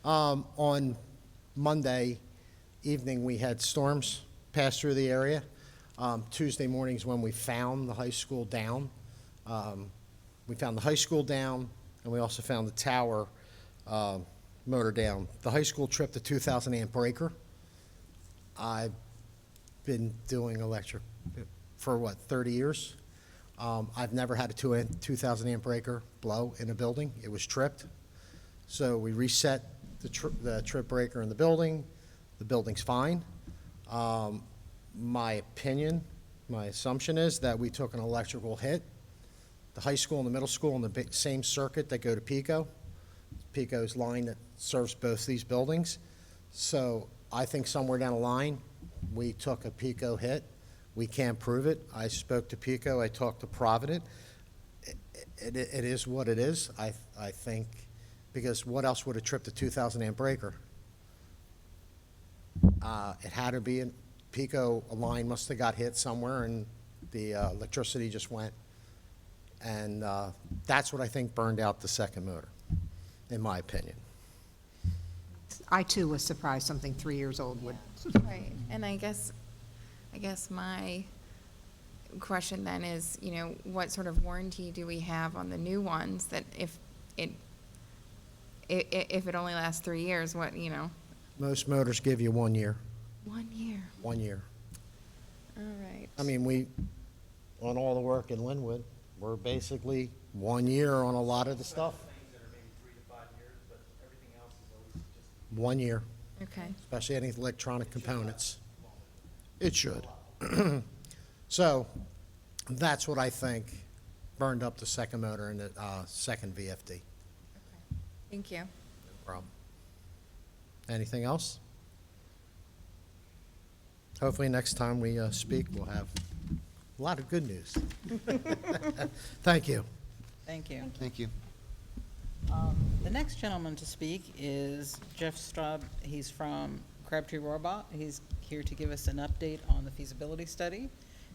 On Monday evening, we had storms pass through the area. Tuesday mornings when we found the high school down, We found the high school down, and we also found the tower motor down. The high school tripped a 2,000 amp breaker. I've been doing electric for, 30 years? I've never had a 2,000 amp breaker blow in a building. It was tripped. So we reset the trip breaker in the building. The building's fine. My opinion, my assumption is that we took an electrical hit. The high school and the middle school on the same circuit that go to Pico. Pico's line that serves both these buildings. So I think somewhere down the line, we took a Pico hit. We can't prove it. I spoke to Pico. I talked to Provident. It is what it is. I think, because what else would have tripped a 2,000 amp breaker? It had to be in Pico. A line must have got hit somewhere, and the electricity just went. And that's what I think burned out the second motor, in my opinion. I too was surprised something 3 years old would. Right, and I guess my question then is, what sort of warranty do we have on the new ones that if it only lasts 3 years, what? Most motors give you 1 year. 1 year. 1 year. All right. I mean, on all the work in Linwood, we're basically 1 year on a lot of the stuff. 1 year, Okay. especially any electronic components. It should. So that's what I think burned up the second motor in the second VFD. Thank you. No problem. Anything else? Hopefully next time we speak, we'll have a lot of good news. Thank you. Thank you. Thank you. The next gentleman to speak is Jeff Straub. He's from Crabtree, Rohrbaugh. He's here to give us an update on the feasibility study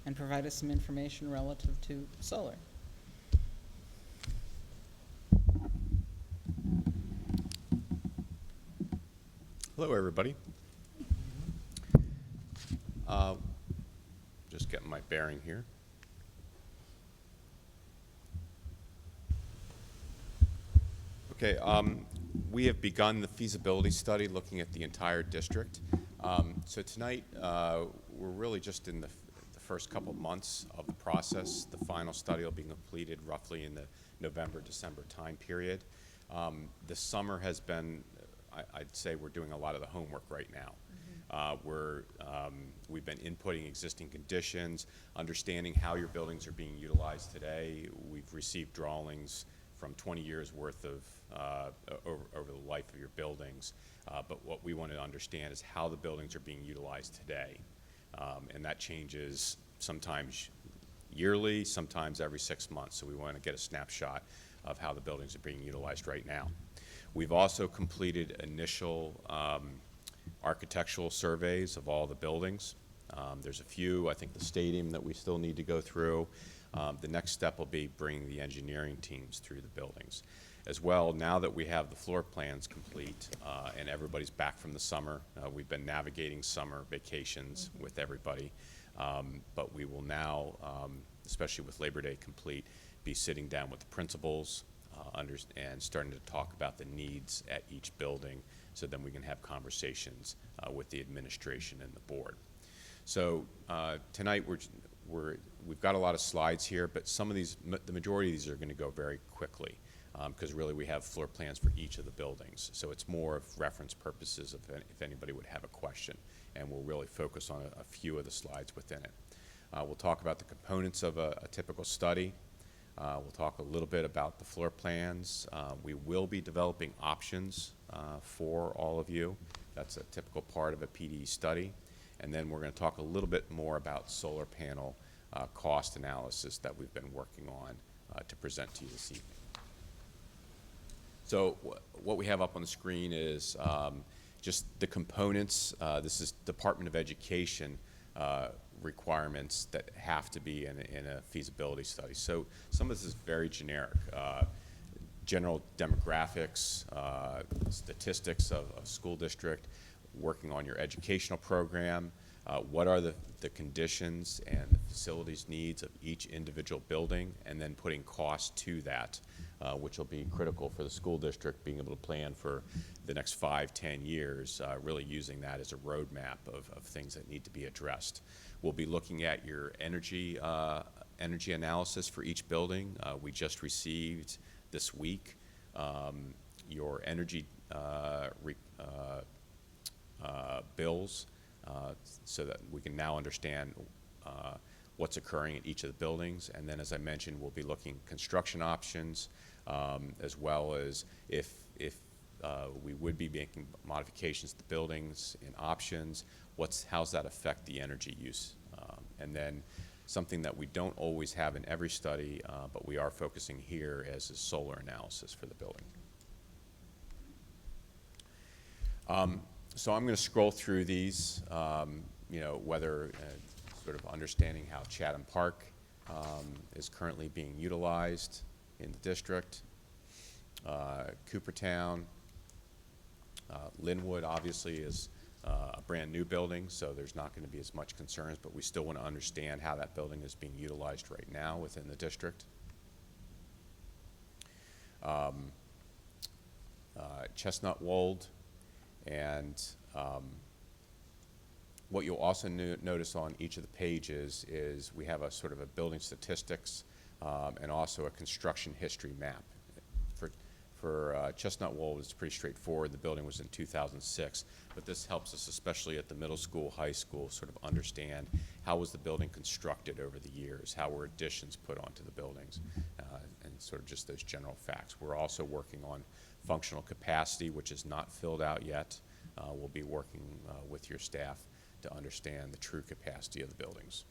and provide us some information relative to solar. Hello, everybody. Just getting my bearing here. Okay, we have begun the feasibility study looking at the entire district. So tonight, we're really just in the first couple of months of the process. The final study will be completed roughly in the November, December time period. The summer has been, I'd say we're doing a lot of the homework right now. We've been inputting existing conditions, understanding how your buildings are being utilized today. We've received drawings from 20 years worth of over the life of your buildings. But what we want to understand is how the buildings are being utilized today. And that changes sometimes yearly, sometimes every 6 months. So we want to get a snapshot of how the buildings are being utilized right now. We've also completed initial architectural surveys of all the buildings. There's a few, I think the stadium that we still need to go through. The next step will be bringing the engineering teams through the buildings. As well, now that we have the floor plans complete and everybody's back from the summer, we've been navigating summer vacations with everybody, but we will now, especially with Labor Day complete, be sitting down with the principals and starting to talk about the needs at each building, so then we can have conversations with the administration and the board. So tonight we've got a lot of slides here, but some of these, the majority of these are going to go very quickly because really we have floor plans for each of the buildings. So it's more of reference purposes if anybody would have a question, and we'll really focus on a few of the slides within it. We'll talk about the components of a typical study. We'll talk a little bit about the floor plans. We will be developing options for all of you. That's a typical part of a PD study. And then we're going to talk a little bit more about solar panel cost analysis that we've been working on to present to you this evening. So what we have up on the screen is just the components. This is Department of Education requirements that have to be in a feasibility study. So some of this is very generic. General demographics, statistics of a school district, working on your educational program, what are the conditions and the facilities needs of each individual building and then putting cost to that, which will be critical for the school district being able to plan for the next 5, 10 years, really using that as a roadmap of things that need to be addressed. We'll be looking at your energy analysis for each building. We just received this week your energy bills, so that we can now understand what's occurring in each of the buildings. And then, as I mentioned, we'll be looking at construction options, as well as if we would be making modifications to the buildings and options, how's that affect the energy use? And then something that we don't always have in every study, but we are focusing here as a solar analysis for the building. So I'm going to scroll through these, whether sort of understanding how Chatham Park is currently being utilized in the district, Coopertown, Linwood obviously is a brand new building, so there's not going to be as much concerns, but we still want to understand how that building is being utilized right now within the district. Chestnut Wold, and what you'll also notice on each of the pages is we have a sort of a building statistics and also a construction history map. For Chestnut Wold, it's pretty straightforward. The building was in 2006, but this helps us, especially at the middle school, high school, sort of understand how was the building constructed over the years, how were additions put onto the buildings, and sort of just those general facts. We're also working on functional capacity, which is not filled out yet. We'll be working with your staff to understand the true capacity of the buildings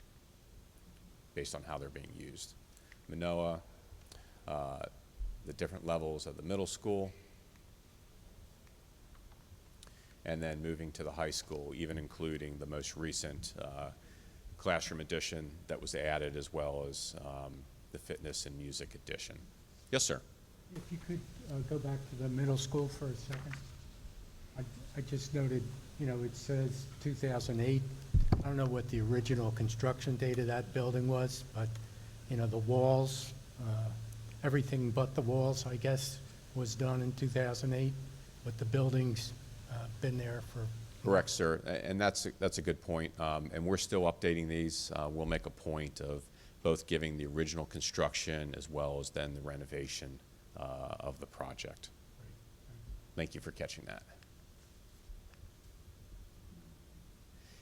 based on how they're being used. Manoa, the different levels of the middle school, and then moving to the high school, even including the most recent classroom addition that was added, as well as the fitness and music addition. Yes, sir. If you could go back to the middle school for a second. I just noted, it says 2008. I don't know what the original construction date of that building was, but, the walls, everything but the walls, I guess, was done in 2008, but the building's been there for... Correct, sir, and that's a good point, and we're still updating these. We'll make a point of both giving the original construction as well as then the renovation of the project. Thank you for catching that.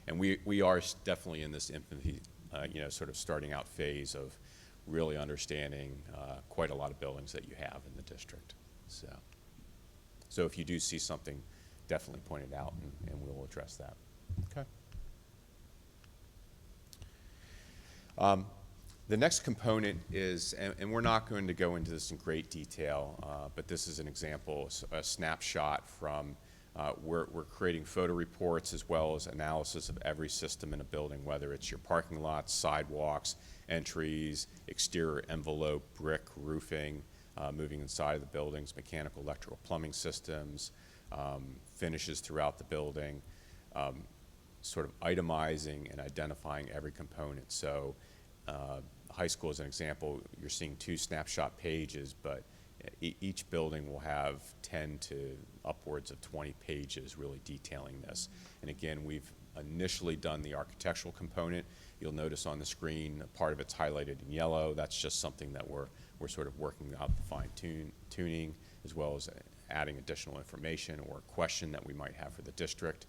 And we are definitely in this infancy, sort of starting out phase of really understanding quite a lot of buildings that you have in the district. So if you do see something, definitely point it out, and we'll address that. Okay. The next component is, and we're not going to go into this in great detail, but this is an example, a snapshot from we're creating photo reports as well as analysis of every system in a building, whether it's your parking lots, sidewalks, entries, exterior envelope, brick, roofing, moving inside of the buildings, mechanical, electrical, plumbing systems, finishes throughout the building, sort of itemizing and identifying every component. So high school as an example, you're seeing 2 snapshot pages, but each building will have 10 to upwards of 20 pages really detailing this. And again, we've initially done the architectural component. You'll notice on the screen, part of it's highlighted in yellow. That's just something that we're sort of working out the fine-tuning, as well as adding additional information or a question that we might have for the district.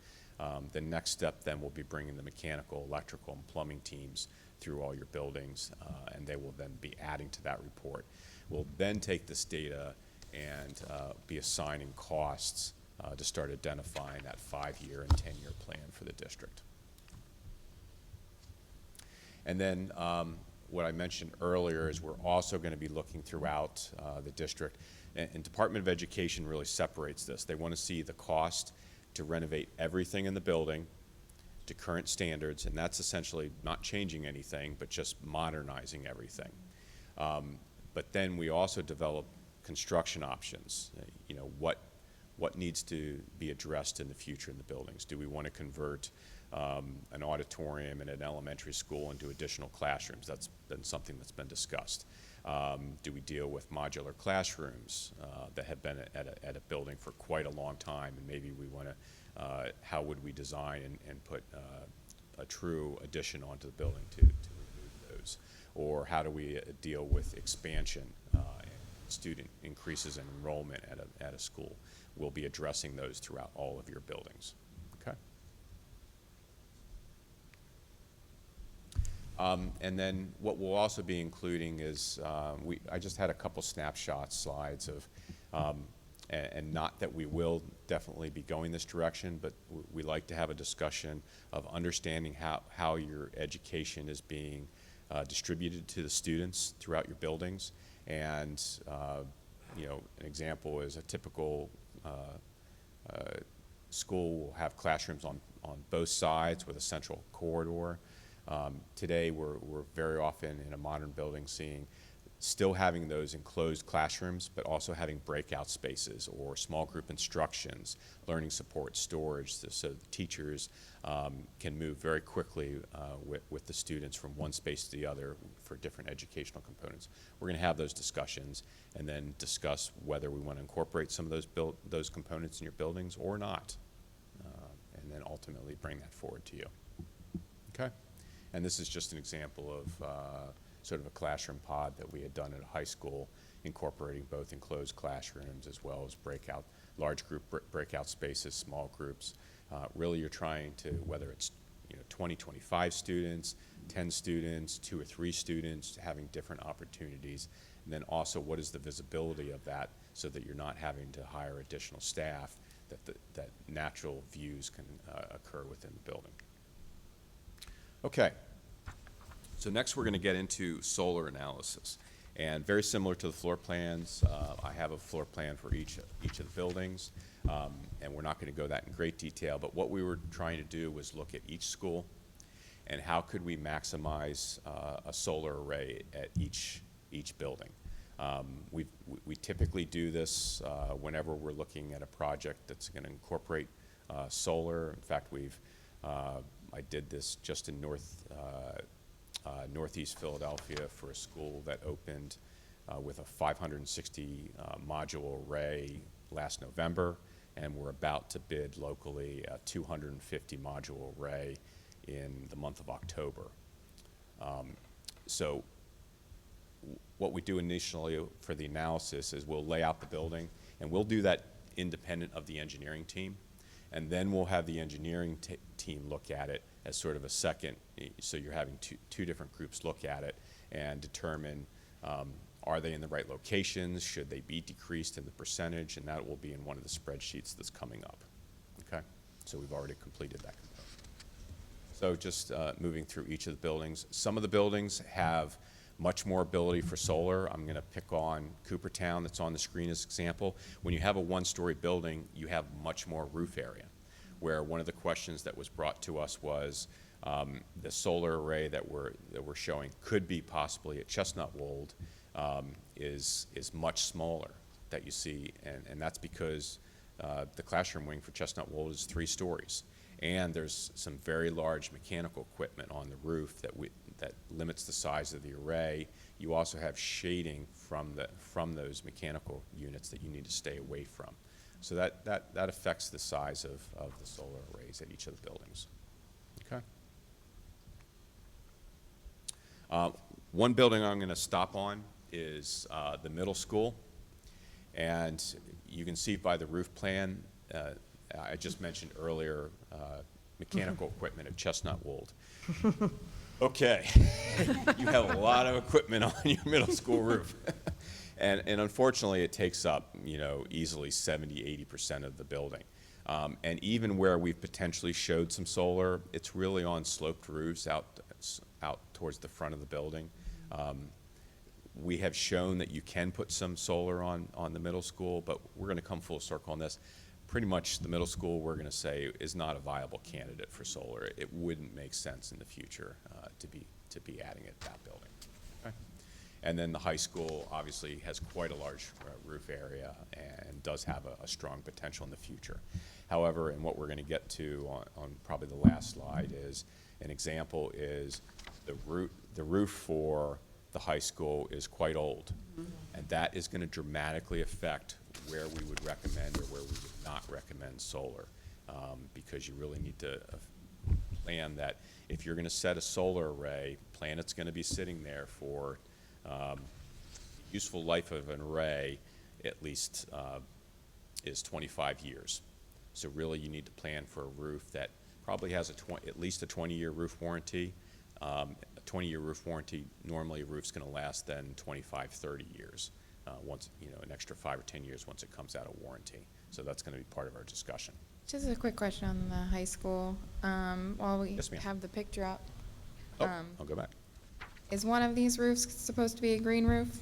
The next step then will be bringing the mechanical, electrical, and plumbing teams through all your buildings, and they will then be adding to that report. We'll then take this data and be assigning costs to start identifying that 5-year and 10-year plan for the district. And then what I mentioned earlier is we're also going to be looking throughout the district, and Department of Education really separates this. They want to see the cost to renovate everything in the building to current standards, and that's essentially not changing anything, but just modernizing everything. But then we also develop construction options. What needs to be addressed in the future in the buildings? Do we want to convert an auditorium in an elementary school and do additional classrooms. That's been something that's been discussed. Do we deal with modular classrooms that have been at a building for quite a long time, and maybe we want to, how would we design and put a true addition onto the building to remove those? Or how do we deal with expansion and student increases in enrollment at a school? We'll be addressing those throughout all of your buildings. Okay. And then what we'll also be including is, I just had a couple snapshot slides of, and not that we will definitely be going this direction, but we like to have a discussion of understanding how your education is being distributed to the students throughout your buildings. And you know, an example is a typical school will have classrooms on both sides with a central corridor. Today, we're very often in a modern building seeing still having those enclosed classrooms, but also having breakout spaces or small group instructions, learning support, storage, so the teachers can move very quickly with the students from one space to the other for different educational components. We're going to have those discussions and then discuss whether we want to incorporate some of those components in your buildings or not, and then ultimately bring that forward to you. Okay? And this is just an example of sort of a classroom pod that we had done at a high school, incorporating both enclosed classrooms as well as large group breakout spaces, small groups. Really, you're trying to, whether it's 20, 25 students, 10 students, 2 or 3 students, having different opportunities. And then also, what is the visibility of that so that you're not having to hire additional staff, that natural views can occur within the building. Okay. So next we're going to get into solar analysis. And very similar to the floor plans, I have a floor plan for each of the buildings. And we're not going to go that in great detail, but what we were trying to do was look at each school and how could we maximize a solar array at each building. We typically do this whenever we're looking at a project that's going to incorporate solar. In fact, I did this just in Northeast Philadelphia for a school that opened with a 560 module array last November, and we're about to bid locally a 250 module array in the month of October. So what we do initially for the analysis is we'll lay out the building, and we'll do that independent of the engineering team. And then we'll have the engineering team look at it as sort of a second, so you're having two different groups look at it and determine, are they in the right locations, should they be decreased in the percentage, and that will be in one of the spreadsheets that's coming up, okay? So we've already completed that component. So just moving through each of the buildings. Some of the buildings have much more ability for solar. I'm going to pick on Coopertown that's on the screen as an example. When you have a one-story building, you have much more roof area, where one of the questions that was brought to us was the solar array that we're showing could be possibly at Chestnut Wold is much smaller that you see, and that's because the classroom wing for Chestnut Wold is 3 stories. And there's some very large mechanical equipment on the roof that limits the size of the array. You also have shading from those mechanical units that you need to stay away from. So that affects the size of the solar arrays at each of the buildings. Okay. One building I'm going to stop on is the middle school. And you can see by the roof plan, I just mentioned earlier, mechanical equipment at Chestnut Wold. Okay, you have a lot of equipment on your middle school roof. And unfortunately, it takes up, easily 70–80% of the building. And even where we've potentially showed some solar, it's really on sloped roofs out towards the front of the building. We have shown that you can put some solar on the middle school, but we're going to come full circle on this. Pretty much the middle school, we're going to say, is not a viable candidate for solar. It wouldn't make sense in the future to be adding it to that building. Okay? And then the high school obviously has quite a large roof area and does have a strong potential in the future. However, and what we're going to get to on probably the last slide is, an example is the roof for the high school is quite old. And that is going to dramatically affect where we would recommend or where we would not recommend solar. Because you really need to plan that if you're going to set a solar array, plan it's going to be sitting there for useful life of an array at least is 25 years. So really you need to plan for a roof that probably has at least a 20-year roof warranty. A 20-year roof warranty, normally a roof's going to last then 25, 30 years. Once, an extra 5 or 10 years once it comes out of warranty. So that's going to be part of our discussion. Just a quick question on the high school. While we Yes, ma'am. have the picture up, Oh, I'll go back. is one of these roofs supposed to be a green roof?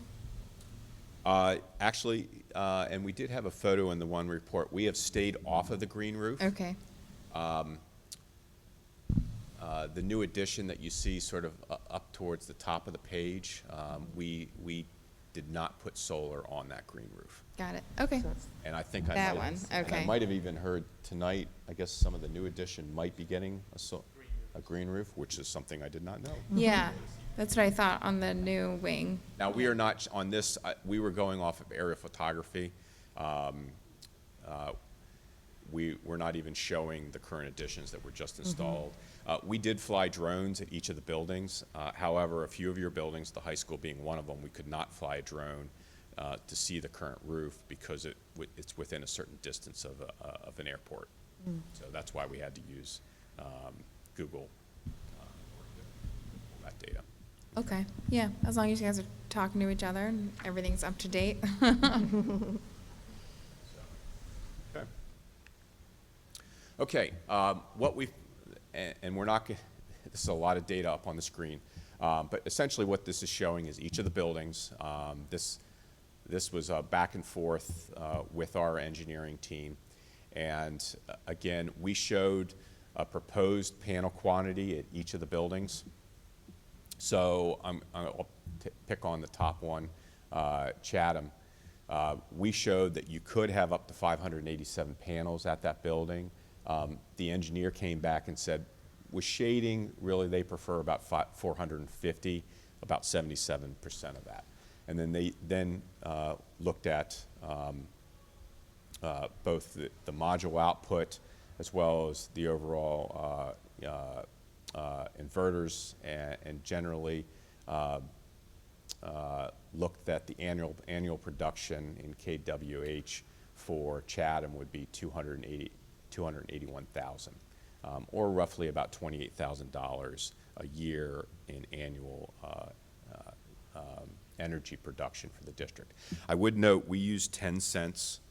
Actually, and we did have a photo in the one report. We have stayed off of the green roof. Okay. The new addition that you see sort of up towards the top of the page, we did not put solar on that green roof. Got it. Okay. And I think That and I okay. might have even heard tonight, I guess some of the new addition might be getting a green roof, which is something I did not know. Yeah, that's what I thought on the new wing. Now, we are not, on this, we were going off of aerial photography. We're not even showing the current additions that were just installed. We did fly drones at each of the buildings. However, a few of your buildings, the high school being one of them, we could not fly a drone to see the current roof because it's within a certain distance of an airport. So that's why we had to use Google for that data. Okay. Yeah, as long as you guys are talking to each other and everything's up to date. Okay, what we've, and we're not, this is a lot of data up on the screen, but essentially what this is showing is each of the buildings. This was back and forth with our engineering team. And again, we showed a proposed panel quantity at each of the buildings. So I'll pick on the top one, Chatham. We showed that you could have up to 587 panels at that building. The engineer came back and said, with shading, really they prefer about 450, about 77% of that. And then they looked at both the module output as well as the overall inverters, and generally looked at the annual production in kWh for Chatham would be 281,000, or roughly about $28,000 a year in annual energy production for the district. I would note we use 10 cents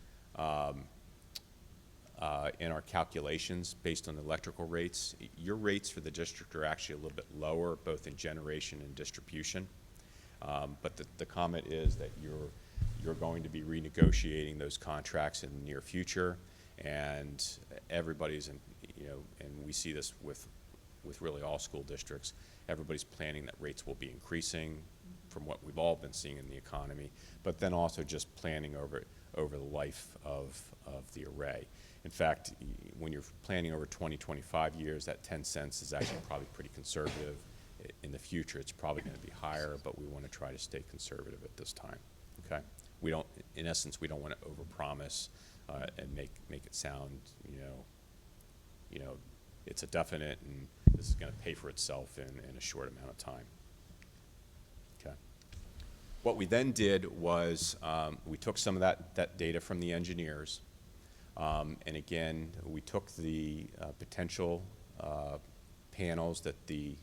in our calculations based on the electrical rates. Your rates for the district are actually a little bit lower, both in generation and distribution. But the comment is that you're going to be renegotiating those contracts in the near future, and everybody's in, and we see this with really all school districts. Everybody's planning that rates will be increasing from what we've all been seeing in the economy, but then also just planning over the life of the array. In fact, when you're planning over 20, 25 years, that 10 cents is actually probably pretty conservative. In the future, it's probably going to be higher, but we want to try to stay conservative at this time. Okay, we don't, in essence, we don't want to overpromise and make it sound, it's a definite and this is going to pay for itself in a short amount of time. Okay. What we then did was we took some of that data from the engineers, and again, we took the potential panels that the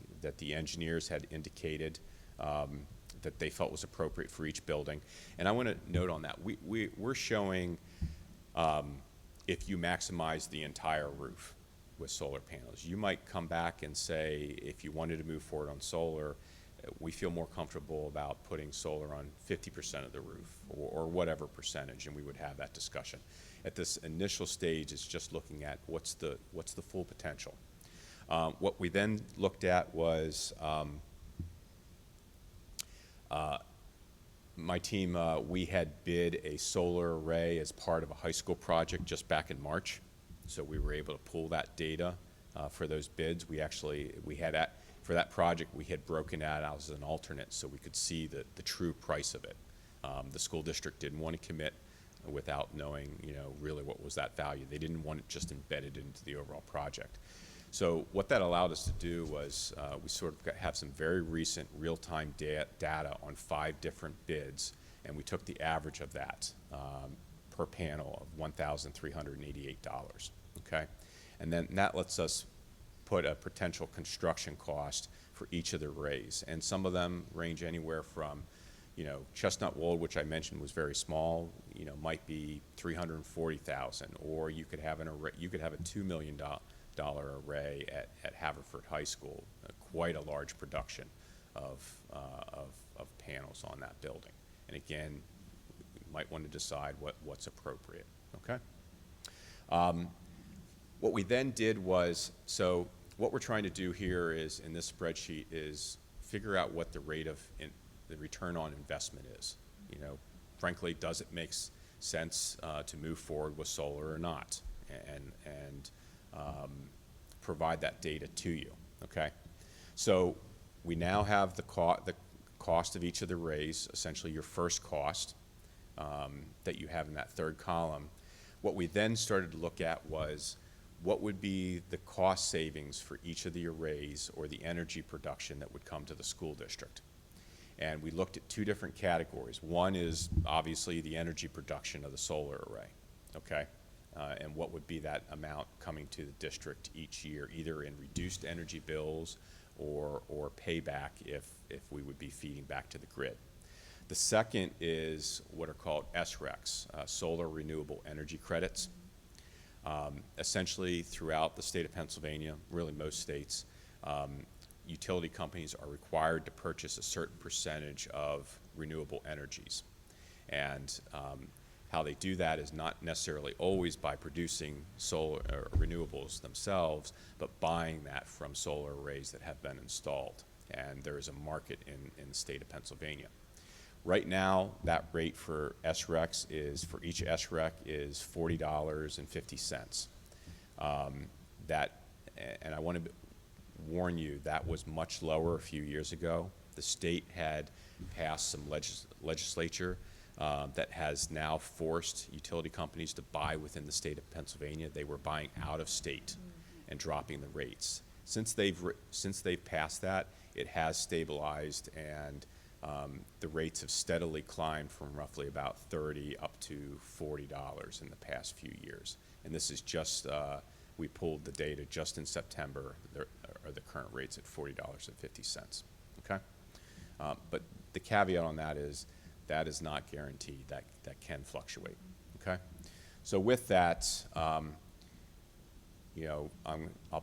engineers had indicated that they felt was appropriate for each building. And I want to note on that, we're showing if you maximize the entire roof with solar panels. You might come back and say, if you wanted to move forward on solar, we feel more comfortable about putting solar on 50% of the roof or whatever percentage, and we would have that discussion. At this initial stage, it's just looking at what's the full potential. What we then looked at was My team, we had bid a solar array as part of a high school project just back in March. So we were able to pull that data for those bids. For that project, we had broken that out as an alternate so we could see the true price of it. The school district didn't want to commit without knowing, really what was that value. They didn't want it just embedded into the overall project. So what that allowed us to do was we sort of have some very recent real-time data on 5 different bids, and we took the average of that per panel of $1,388, okay? And then that lets us put a potential construction cost for each of the arrays. And some of them range anywhere from, Chestnut Wold, which I mentioned was very small, might be $340,000, or you could have an array, you could have a $2 million array at Haverford High School, quite a large production of panels on that building. And again, you might want to decide what's appropriate, okay? What we then did was, so what we're trying to do here is, in this spreadsheet, is figure out what the rate of the return on investment is. Frankly, does it make sense to move forward with solar or not? And provide that data to you, okay? So we now have the cost of each of the arrays, essentially your first cost that you have in that third column. What we then started to look at was what would be the cost savings for each of the arrays or the energy production that would come to the school district. And we looked at 2 different categories. One is obviously the energy production of the solar array, okay? And what would be that amount coming to the district each year, either in reduced energy bills or payback if we would be feeding back to the grid. The second is what are called SRECs, solar renewable energy credits. Essentially, throughout the state of Pennsylvania, really most states, utility companies are required to purchase a certain percentage of renewable energies. And how they do that is not necessarily always by producing solar or renewables themselves, but buying that from solar arrays that have been installed. And there is a market in the state of Pennsylvania. Right now, that rate for SRECs is, for each SREC, is $40.50. And I want to warn you, that was much lower a few years ago. The state had passed some legislature that has now forced utility companies to buy within the state of Pennsylvania. They were buying out of state and dropping the rates. Since they've passed that, it has stabilized, and the rates have steadily climbed from roughly about $30 up to $40 in the past few years. And this is just, we pulled the data just in September, the current rates at $40.50, okay? But the caveat on that is not guaranteed. That can fluctuate, okay? So with that, I'll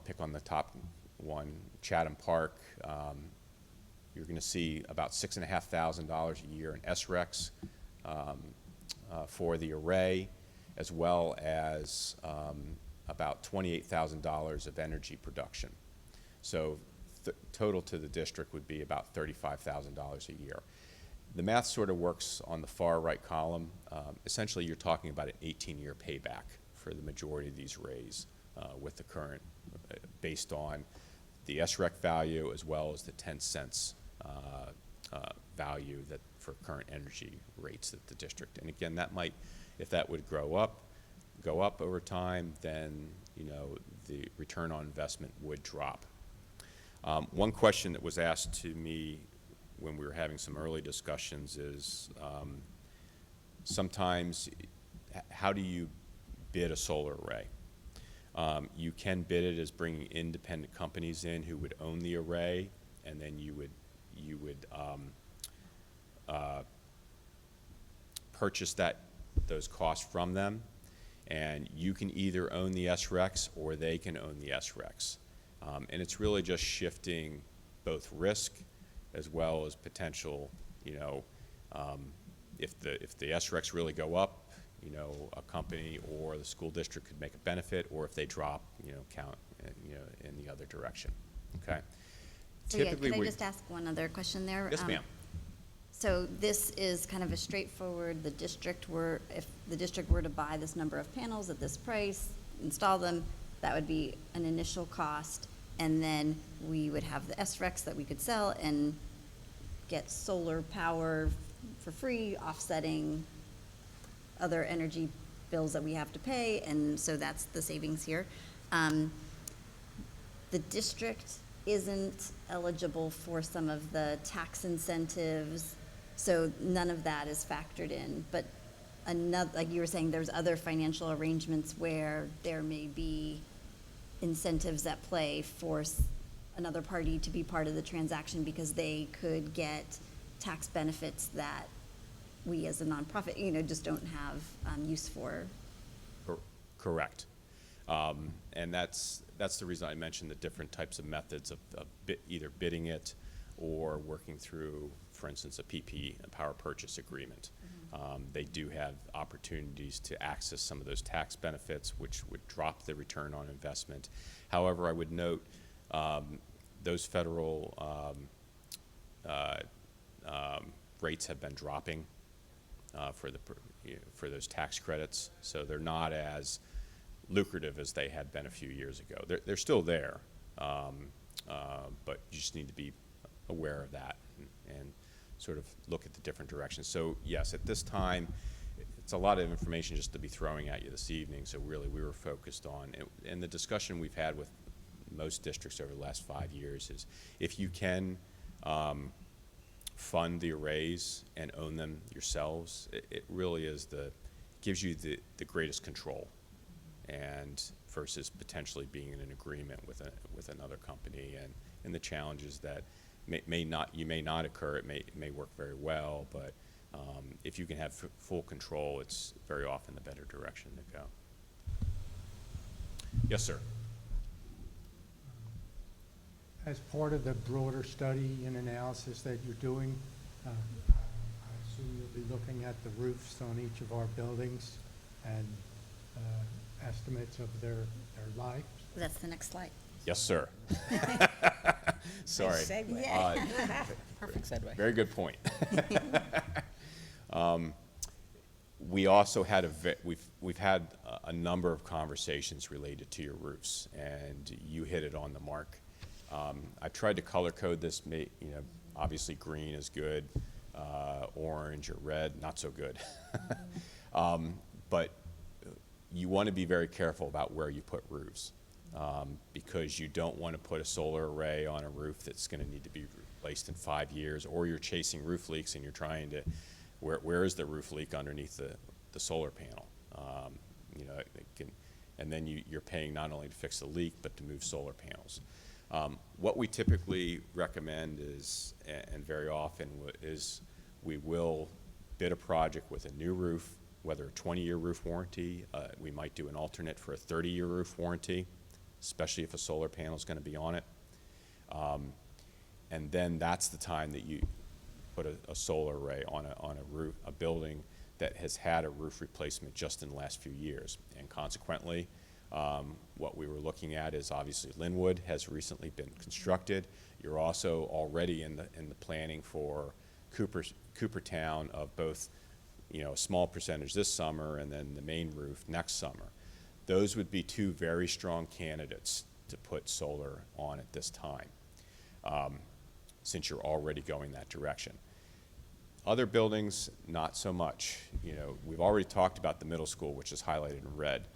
pick on the top one, Chatham Park. You're going to see about $6,500 a year in SRECs for the array, as well as about $28,000 of energy production. So total to the district would be about $35,000 a year. The math sort of works on the far right column. Essentially, you're talking about an 18-year payback for the majority of these arrays with the current, based on the SREC value as well as the 10 cents value that for current energy rates at the district. And again, that might, if that would go up over time, then the return on investment would drop. One question that was asked to me when we were having some early discussions is sometimes how do you bid a solar array? You can bid it as bringing independent companies in who would own the array, and then you would purchase those costs from them, and you can either own the SRECs or they can own the SRECs. And it's really just shifting both risk as well as potential, if the SRECs really go up, a company or the school district could make a benefit, or if they drop, count, in the other direction, okay? So yeah, could I just ask one other question there? Yes, ma'am. So this is kind of a straightforward, if the district were to buy this number of panels at this price, install them, that would be an initial cost. And then we would have the SRECs that we could sell and get solar power for free, offsetting other energy bills that we have to pay, and so that's the savings here. The district isn't eligible for some of the tax incentives, so none of that is factored in. But another, like you were saying, there's other financial arrangements where there may be incentives at play for another party to be part of the transaction because they could get tax benefits that we as a nonprofit, just don't have use for. Correct. And that's the reason I mentioned the different types of methods of either bidding it or working through, for instance, a PP, a power purchase agreement. They do have opportunities to access some of those tax benefits, which would drop the return on investment. However, I would note those federal rates have been dropping for those tax credits, so they're not as lucrative as they had been a few years ago. They're still there, but you just need to be aware of that and sort of look at the different directions. So yes, at this time, it's a lot of information just to be throwing at you this evening, so really we were focused on, and the discussion we've had with most districts over the last 5 years is if you can fund the arrays and own them yourselves, it really is gives you the greatest control, and versus potentially being in an agreement with another company, and the challenges that may not occur. It may work very well, but if you can have full control, it's very often the better direction to go. Yes, sir. As part of the broader study and analysis that you're doing, I assume you'll be looking at the roofs on each of our buildings and estimates of their life. That's the next slide. Yes, sir. Sorry. Perfect segue. Very good point. We also had we've had a number of conversations related to your roofs, and you hit it on the mark. I tried to color code this. Obviously green is good, orange or red not so good. But you want to be very careful about where you put roofs, because you don't want to put a solar array on a roof that's going to need to be replaced in 5 years, or you're chasing roof leaks and you're trying to, where is the roof leak underneath the solar panel? And then you're paying not only to fix the leak, but to move solar panels. What we typically recommend is, and very often is, we will bid a project with a new roof, whether a 20-year roof warranty. We might do an alternate for a 30-year roof warranty, especially if a solar panel is going to be on it. And then that's the time that you put a solar array on a roof, a building that has had a roof replacement just in the last few years. And consequently, what we were looking at is obviously Linwood has recently been constructed. You're also already in the planning for Coopertown of both, a small percentage this summer and then the main roof next summer. Those would be two very strong candidates to put solar on at this time, since you're already going that direction. Other buildings, not so much. We've already talked about the middle school, which is highlighted in red.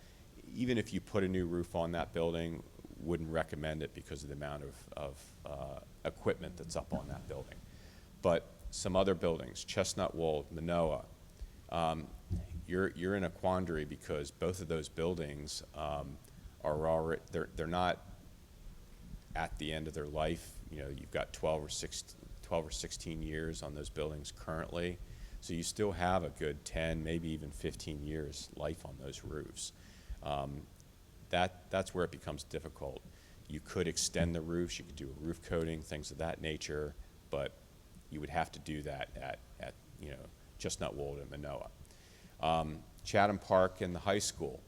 Even if you put a new roof on that building, wouldn't recommend it because of the amount of equipment that's up on that building. But some other buildings, Chestnut Wold, Manoa, you're in a quandary because both of those buildings are already, they're not at the end of their life. You've got 12 or 16 years on those buildings currently, so you still have a good 10, maybe even 15 years life on those roofs. That's where it becomes difficult. You could extend the roofs, you could do a roof coating, things of that nature, but you would have to do that at Chestnut Wold and Manoa. Chatham Park and the high school,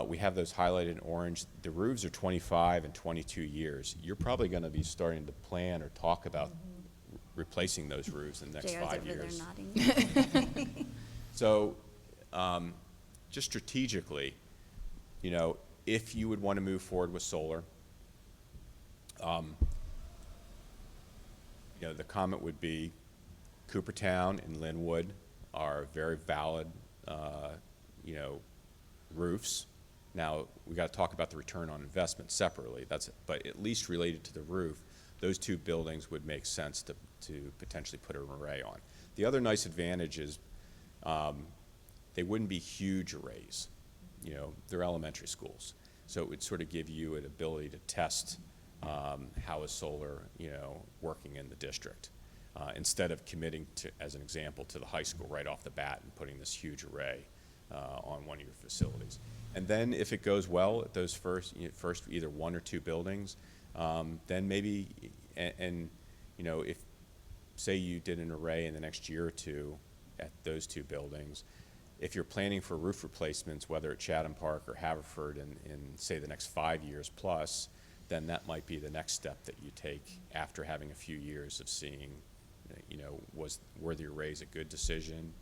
we have those highlighted in orange. The roofs are 25 and 22 years. You're probably going to be starting to plan or talk about replacing those roofs in the next JR's 5 over there years. nodding. So, just strategically, if you would want to move forward with solar, the comment would be Coopertown and Linwood are very valid, roofs. Now, we got to talk about the return on investment separately. But at least related to the roof, those two buildings would make sense to potentially put an array on. The other nice advantage is they wouldn't be huge arrays. They're elementary schools. So it would sort of give you an ability to test how is solar, working in the district, instead of committing to, as an example, to the high school right off the bat and putting this huge array on one of your facilities. And then if it goes well at those first either one or two buildings, then maybe, if, say you did an array in the next year or two at those two buildings, if you're planning for roof replacements, whether at Chatham Park or Haverford in say, the next 5 years plus, then that might be the next step that you take after having a few years of seeing, were the arrays a good decision,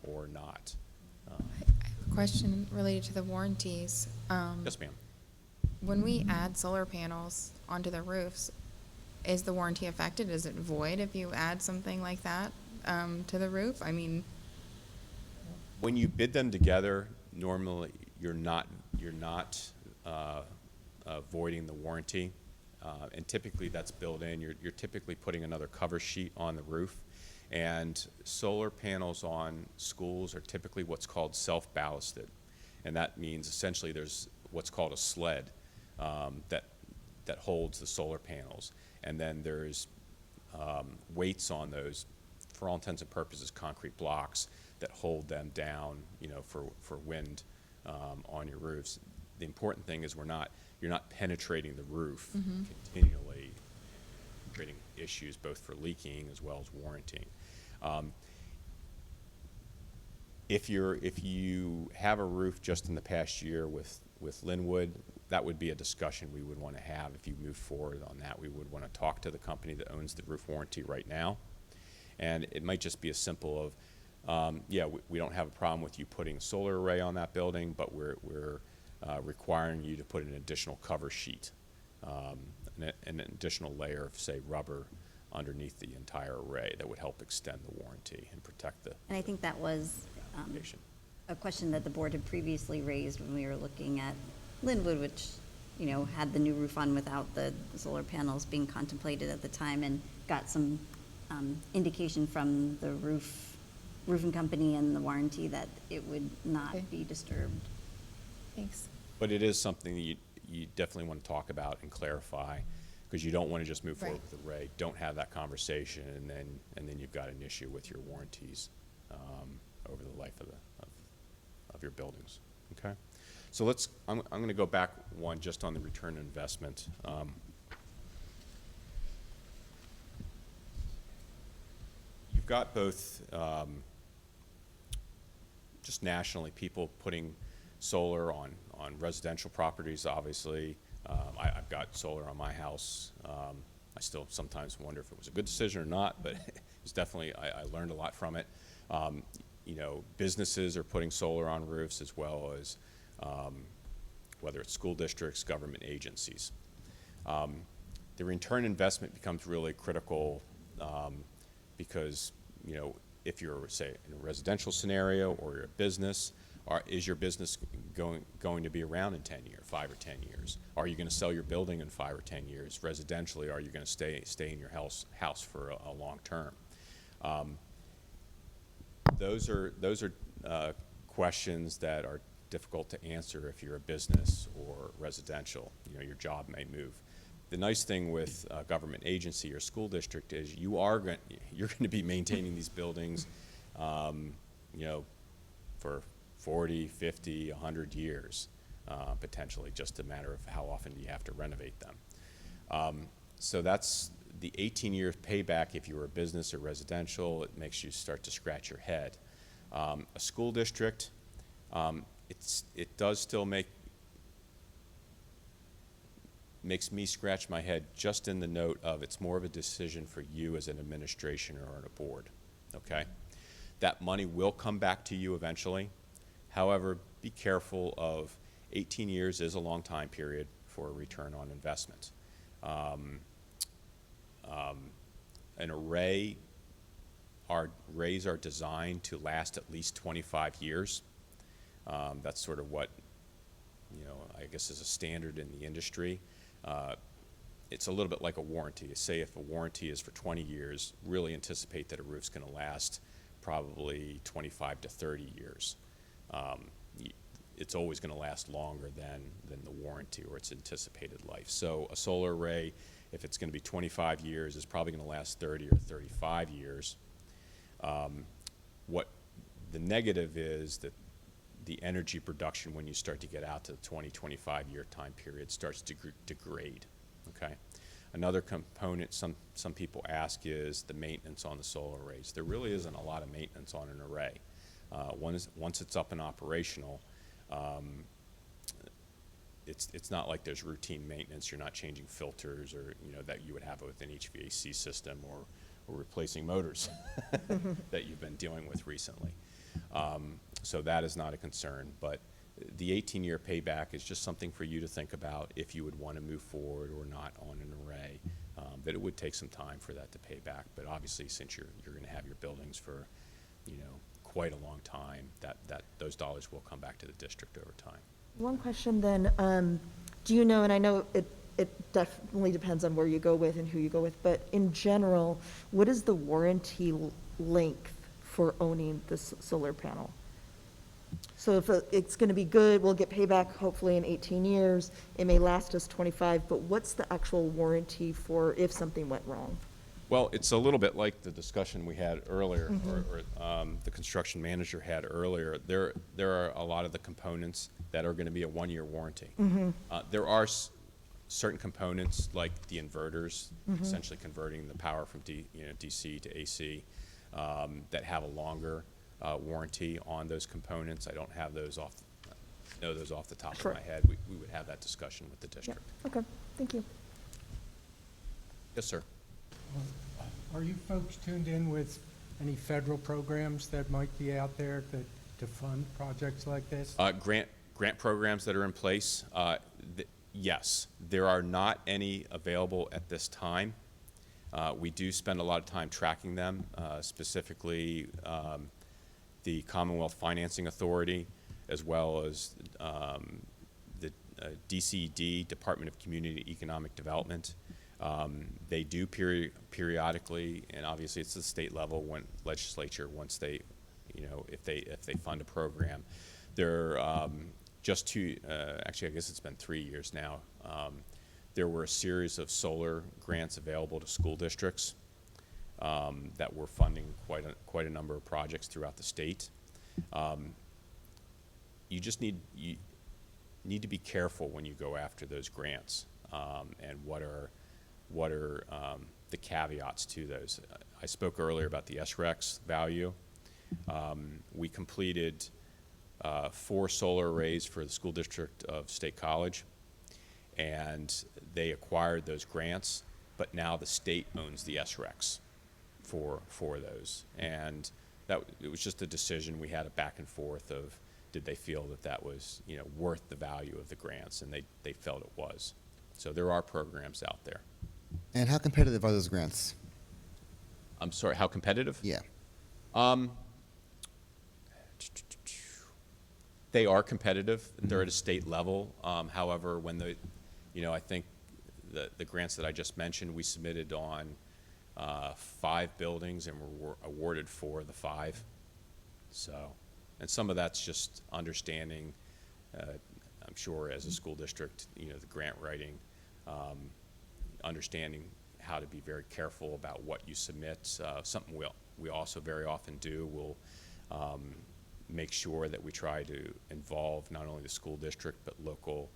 or not. Question related to the warranties. Yes, ma'am. When we add solar panels onto the roofs, is the warranty affected? Is it void if you add something like that to the roof? I mean, When you bid them together, normally you're not voiding the warranty, and typically that's built in. You're typically putting another cover sheet on the roof, and solar panels on schools are typically what's called self-ballasted, and that means essentially there's what's called a sled that holds the solar panels, and then there's weights on those, for all intents and purposes, concrete blocks that hold them down, for wind on your roofs. The important thing is you're not penetrating the roof continually, creating issues both for leaking as well as warranting. If you have a roof just in the past year with Linwood, that would be a discussion we would want to have. If you move forward on that, we would want to talk to the company that owns the roof warranty right now. And it might just be as simple of, we don't have a problem with you putting a solar array on that building, but we're requiring you to put an additional cover sheet, an additional layer of, say, rubber underneath the entire array that would help extend the warranty and protect the And I think that was application. a question that the board had previously raised when we were looking at Linwood, which, had the new roof on without the solar panels being contemplated at the time, and got some indication from the roofing company and the warranty that it would not Okay. be disturbed. thanks. But it is something that you definitely want to talk about and clarify, because you don't want to just move forward Right. with the array, don't have that conversation, and then you've got an issue with your warranties over the life of your buildings. Okay, so I'm going to go back one just on the return on investment. You've got both just nationally people putting solar on residential properties, obviously. I've got solar on my house. I still sometimes wonder if it was a good decision or not, but it's definitely, I learned a lot from it. Businesses are putting solar on roofs, as well as whether it's school districts, government agencies. The return investment becomes really critical because, if you're, say, in a residential scenario or you're a business, is your business going to be around in 10 years, 5 or 10 years? Are you going to sell your building in 5 or 10 years? Residentially, are you going to stay in your house for a long term? Those are questions that are difficult to answer if you're a business or residential. Your job may move. The nice thing with a government agency or school district is you're going to be maintaining these buildings, for 40, 50, 100 years, potentially, just a matter of how often you have to renovate them. So that's the 18-year payback if you're a business or residential. It makes you start to scratch your head. A school district, it does still make makes me scratch my head just in the note of it's more of a decision for you as an administration or on a board, okay? That money will come back to you eventually. However, be careful of 18 years is a long time period for a return on investment. An array, our arrays are designed to last at least 25 years. That's sort of what, you know, I guess is a standard in the industry. It's a little bit like a warranty. Say if a warranty is for 20 years, really anticipate that a roof's going to last probably 25 to 30 years. It's always going to last longer than the warranty or its anticipated life. So a solar array, if it's going to be 25 years, is probably going to last 30 or 35 years. What the negative is that the energy production when you start to get out to the 20, 25-year time period starts to degrade, okay? Another component some people ask is the maintenance on the solar arrays. There really isn't a lot of maintenance on an array. Once it's up and operational, it's not like there's routine maintenance. You're not changing filters or, you know, that you would have with an HVAC system or replacing motors that you've been dealing with recently. So that is not a concern, but the 18-year payback is just something for you to think about if you would want to move forward or not on an array, that it would take some time for that to pay back. But obviously, since you're going to have your buildings for, you know, quite a long time, that those dollars will come back to the district over time. One question then, do you know, and I know it definitely depends on where you go with and who you go with, but in general, what is the warranty length for owning the solar panel? So if it's going to be good, we'll get payback hopefully in 18 years. It may last us 25, but what's the actual warranty for if something went wrong? Well, it's a little bit like the discussion we had earlier, or the construction manager had earlier. There are a lot of the components that are going to be a one-year warranty. There are certain components like the inverters, essentially converting the power from DC to AC, that have a longer warranty on those components. I don't have those know those off the top Sure. of my head. We would have that discussion with the district. Okay, thank you. Yes, sir. Are you folks tuned in with any federal programs that might be out there to fund projects like this? Grant programs that are in place, yes. There are not any available at this time. We do spend a lot of time tracking them, specifically the Commonwealth Financing Authority, as well as the DCED, Department of Community Economic Development. They do periodically, and obviously it's the state level when legislature, once they, you know, if they fund a program. They're just two, actually I guess it's been 3 years now. There were a series of solar grants available to school districts that were funding quite a number of projects throughout the state. You just need to be careful when you go after those grants, and what are the caveats to those. I spoke earlier about the SREX value. We completed 4 solar arrays for the school district of State College, and they acquired those grants, but now the state owns the SREX for those. And it was just a decision. We had a back and forth of, did they feel that was, you know, worth the value of the grants, and they felt it was. So there are programs out there. And how competitive are those grants? I'm sorry, how competitive? Yeah. They are competitive. They're at a state level. However, when I think the grants that I just mentioned, we submitted on 5 buildings and were awarded 4 of the 5. So, and some of that's just understanding, I'm sure as a school district, you know, the grant writing, understanding how to be very careful about what you submit. Something we also very often do. We'll make sure that we try to involve not only the school district but local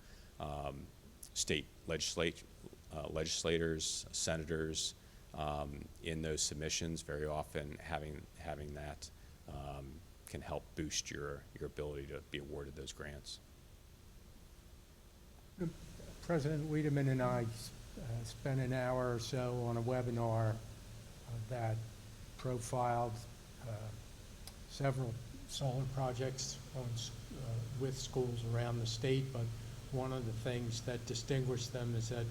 state legislators, senators in those submissions. Very often having that can help boost your ability to be awarded those grants. President Wiedemann and I spent an hour or so on a webinar that profiled several solar projects with schools around the state, but one of the things that distinguish them is that,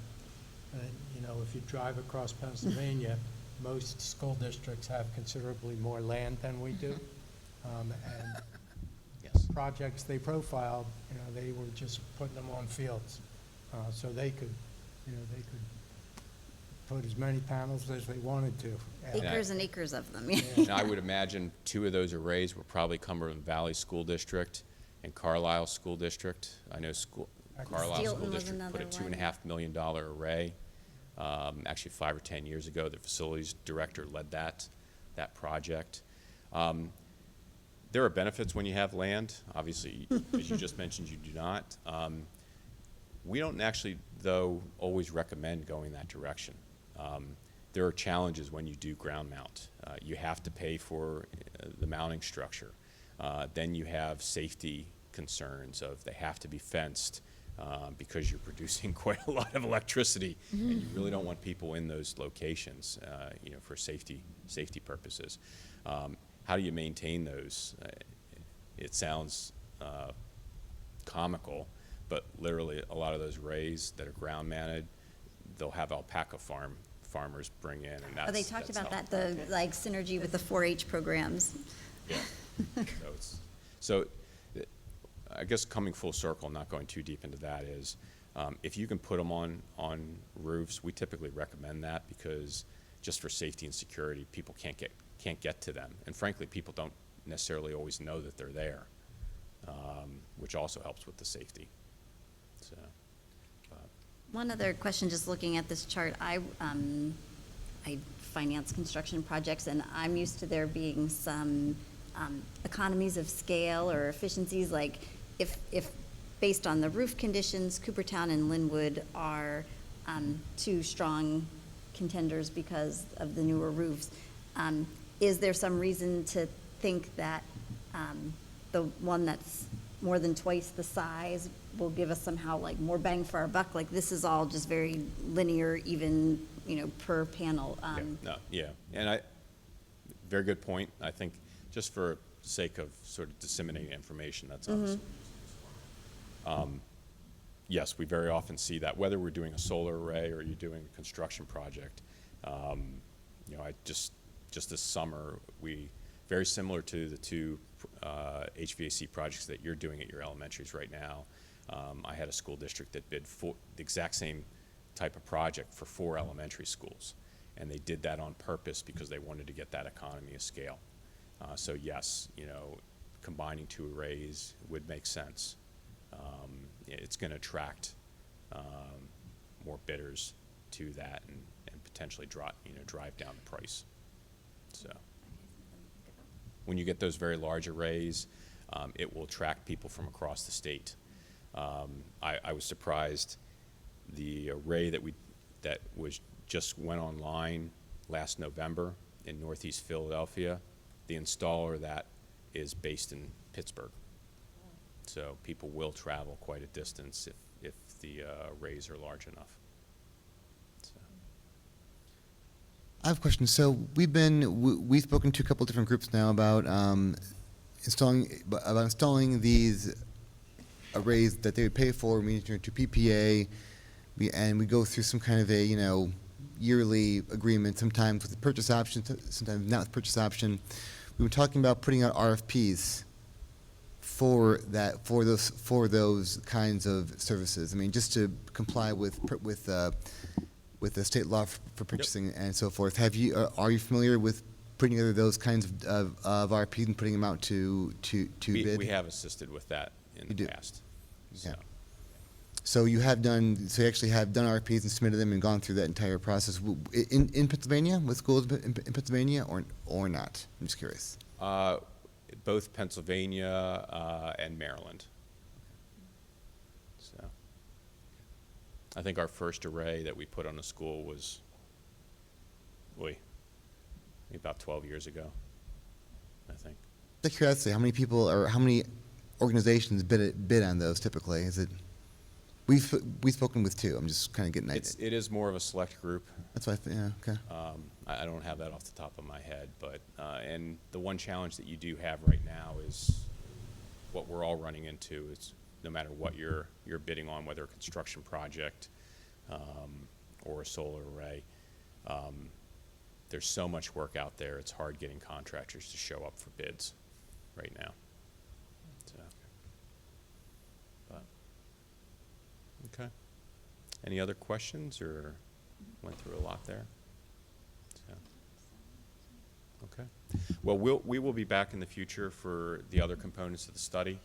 if you drive across Pennsylvania, most school districts have considerably more land than we do. And Yes. projects they profiled, they were just putting them on fields. So they could put as many panels as they wanted to. And- Acres and acres of them. And I would imagine 2 of those arrays were probably Cumberland Valley School District and Carlisle School District. I know Carlisle Steelton School was District put a another one. $2.5 million array. Actually, 5 or 10 years ago, the facilities director led that project. There are benefits when you have land. Obviously, as you just mentioned, you do not. We don't actually, though, always recommend going that direction. There are challenges when you do ground mount. You have to pay for the mounting structure. Then you have safety concerns of they have to be fenced because you're producing quite a lot of electricity, and you really don't want people in those locations, for safety purposes. How do you maintain those? It sounds comical, but literally a lot of those arrays that are ground mounted, they'll have alpaca farmers bring in, and that's. Oh, they talked that's about how- that, the synergy with the 4-H programs. Yeah. So I guess coming full circle, not going too deep into that, is if you can put them on roofs, we typically recommend that because just for safety and security, people can't get to them, and frankly, people don't necessarily always know that they're there, which also helps with the safety. So. One other question, just looking at this chart, I finance construction projects, and I'm used to there being some economies of scale or efficiencies, like if based on the roof conditions, Coopertown and Linwood are 2 strong contenders because of the newer roofs. Is there some reason to think that the one that's more than twice the size will give us somehow like more bang for our buck? Like this is all just very linear, even, per panel. And very good point. I think just for sake of sort of disseminating information, that's obviously. Yes, we very often see that, whether we're doing a solar array or you're doing a construction project. I just this summer, very similar to the 2 HVAC projects that you're doing at your elementaries right now. I had a school district that bid for the exact same type of project for 4 elementary schools, and they did that on purpose because they wanted to get that economy of scale. So yes, combining 2 arrays would make sense. It's going to attract more bidders to that and potentially drive down the price. So when you get those very large arrays, it will attract people from across the state. I was surprised the array that just went online last November in Northeast Philadelphia. The installer of that is based in Pittsburgh. So people will travel quite a distance if the arrays are large enough. So. I have a question. So we've spoken to a couple different groups now about installing these arrays that they would pay for. We enter into PPA, and we go through some kind of a yearly agreement. Sometimes with the purchase option, sometimes not with purchase option. We were talking about putting out RFPs for those kinds of services. I mean, just to comply with the state law for purchasing and so forth. Are you familiar with putting together those kinds of RFPs and putting them out to bid? We have assisted with that in the past. So. Yeah. So you actually have done RFPs and submitted them and gone through that entire process in Pennsylvania, with schools in Pennsylvania, or not? I'm just curious. Both Pennsylvania and Maryland. So I think our first array that we put on a school was, maybe about 12 years ago, I think. Out of curiosity, how many people or how many organizations bid on those typically? Is it? We've spoken with two. I'm just kind of getting It is more of a select group. That's why, yeah, okay. I don't have that off the top of my head, but, and the one challenge that you do have right now is what we're all running into is no matter what you're bidding on, whether a construction project or a solar array, there's so much work out there, it's hard getting contractors to show up for bids right now. So, but, okay. Any other questions, or went through a lot there? So, okay. Well, we will be back in the future for the other components of the study.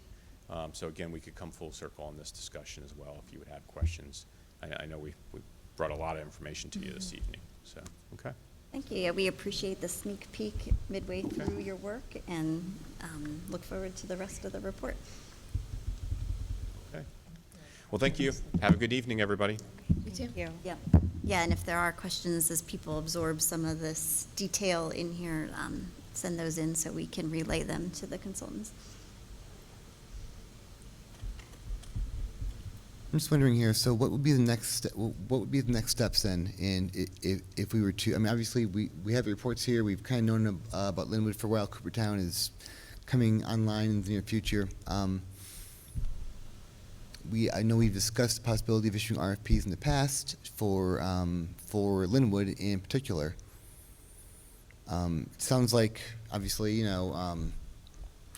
So again, we could come full circle on this discussion as well if you would have questions. I know we brought a lot of information to you this evening, so, okay. Thank you. Yeah, we appreciate the sneak peek midway through your work, and look forward to the rest of the report. Okay. Well, thank you. Have a good evening, everybody. You too. Yeah, yeah, and if there are questions as people absorb some of this detail in here, send those in so we can relay them to the consultants. I'm just wondering here, so what would be the next, what would be the next steps then, in if we were to, I mean, obviously, we have the reports here, we've kind of known about Linwood for a while, Coopertown is coming online in the near future. I know we've discussed the possibility of issuing RFPs in the past for Linwood in particular. It sounds like, obviously, you know,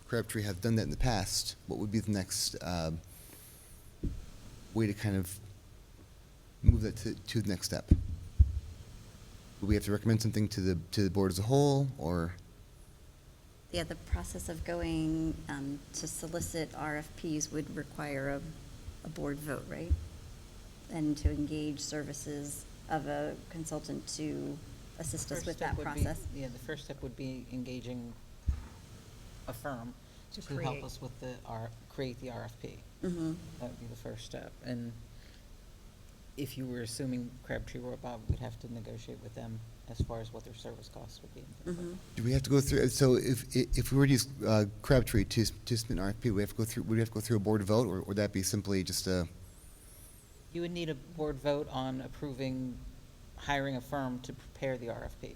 Crabtree have done that in the past. What would be the next way to kind of move that to the next step? Would we have to recommend something to the board as a whole, or? Yeah, the process of going to solicit RFPs would require a board vote, right? And to engage services of a consultant to assist us with that process. Yeah, the first step would be engaging a firm to help us with create the RFP. Mm-hmm. That would be the first step. And if you were assuming Crabtree, Rohrbaugh, we'd have to negotiate with them as far as what their service costs would be. Mm-hmm. Do we have to go through, so if we were to use Crabtree to submit an RFP, would we have to go through a board vote, or would that be simply just a? You would need a board vote on approving hiring a firm to prepare the RFP.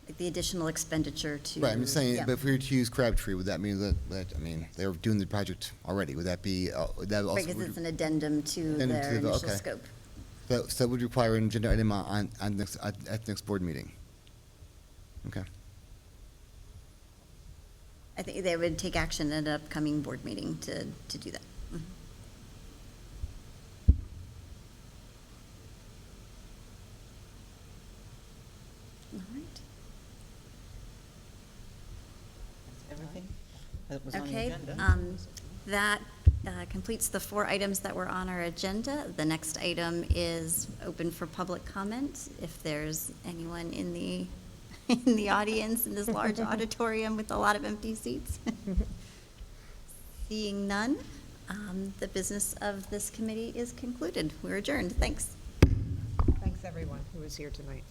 Like the additional expenditure to. Right, I'm just saying, yeah. but if we were to use Crabtree, would that mean that I mean, they were doing the project already, would that be, would that also? Because it's an addendum to Addendum their to the- initial okay. scope. So that would require an agenda item at the next board meeting? Okay. I think they would take action at an upcoming board meeting to do that. Mhm. All right. That's everything that was on the Okay, agenda. that completes the 4 items that were on our agenda. The next item is open for public comment. If there's anyone in the in the audience in this large auditorium with a lot of empty seats. Seeing none, the business of this committee is concluded. We're adjourned. Thanks. Thanks, everyone who was here tonight.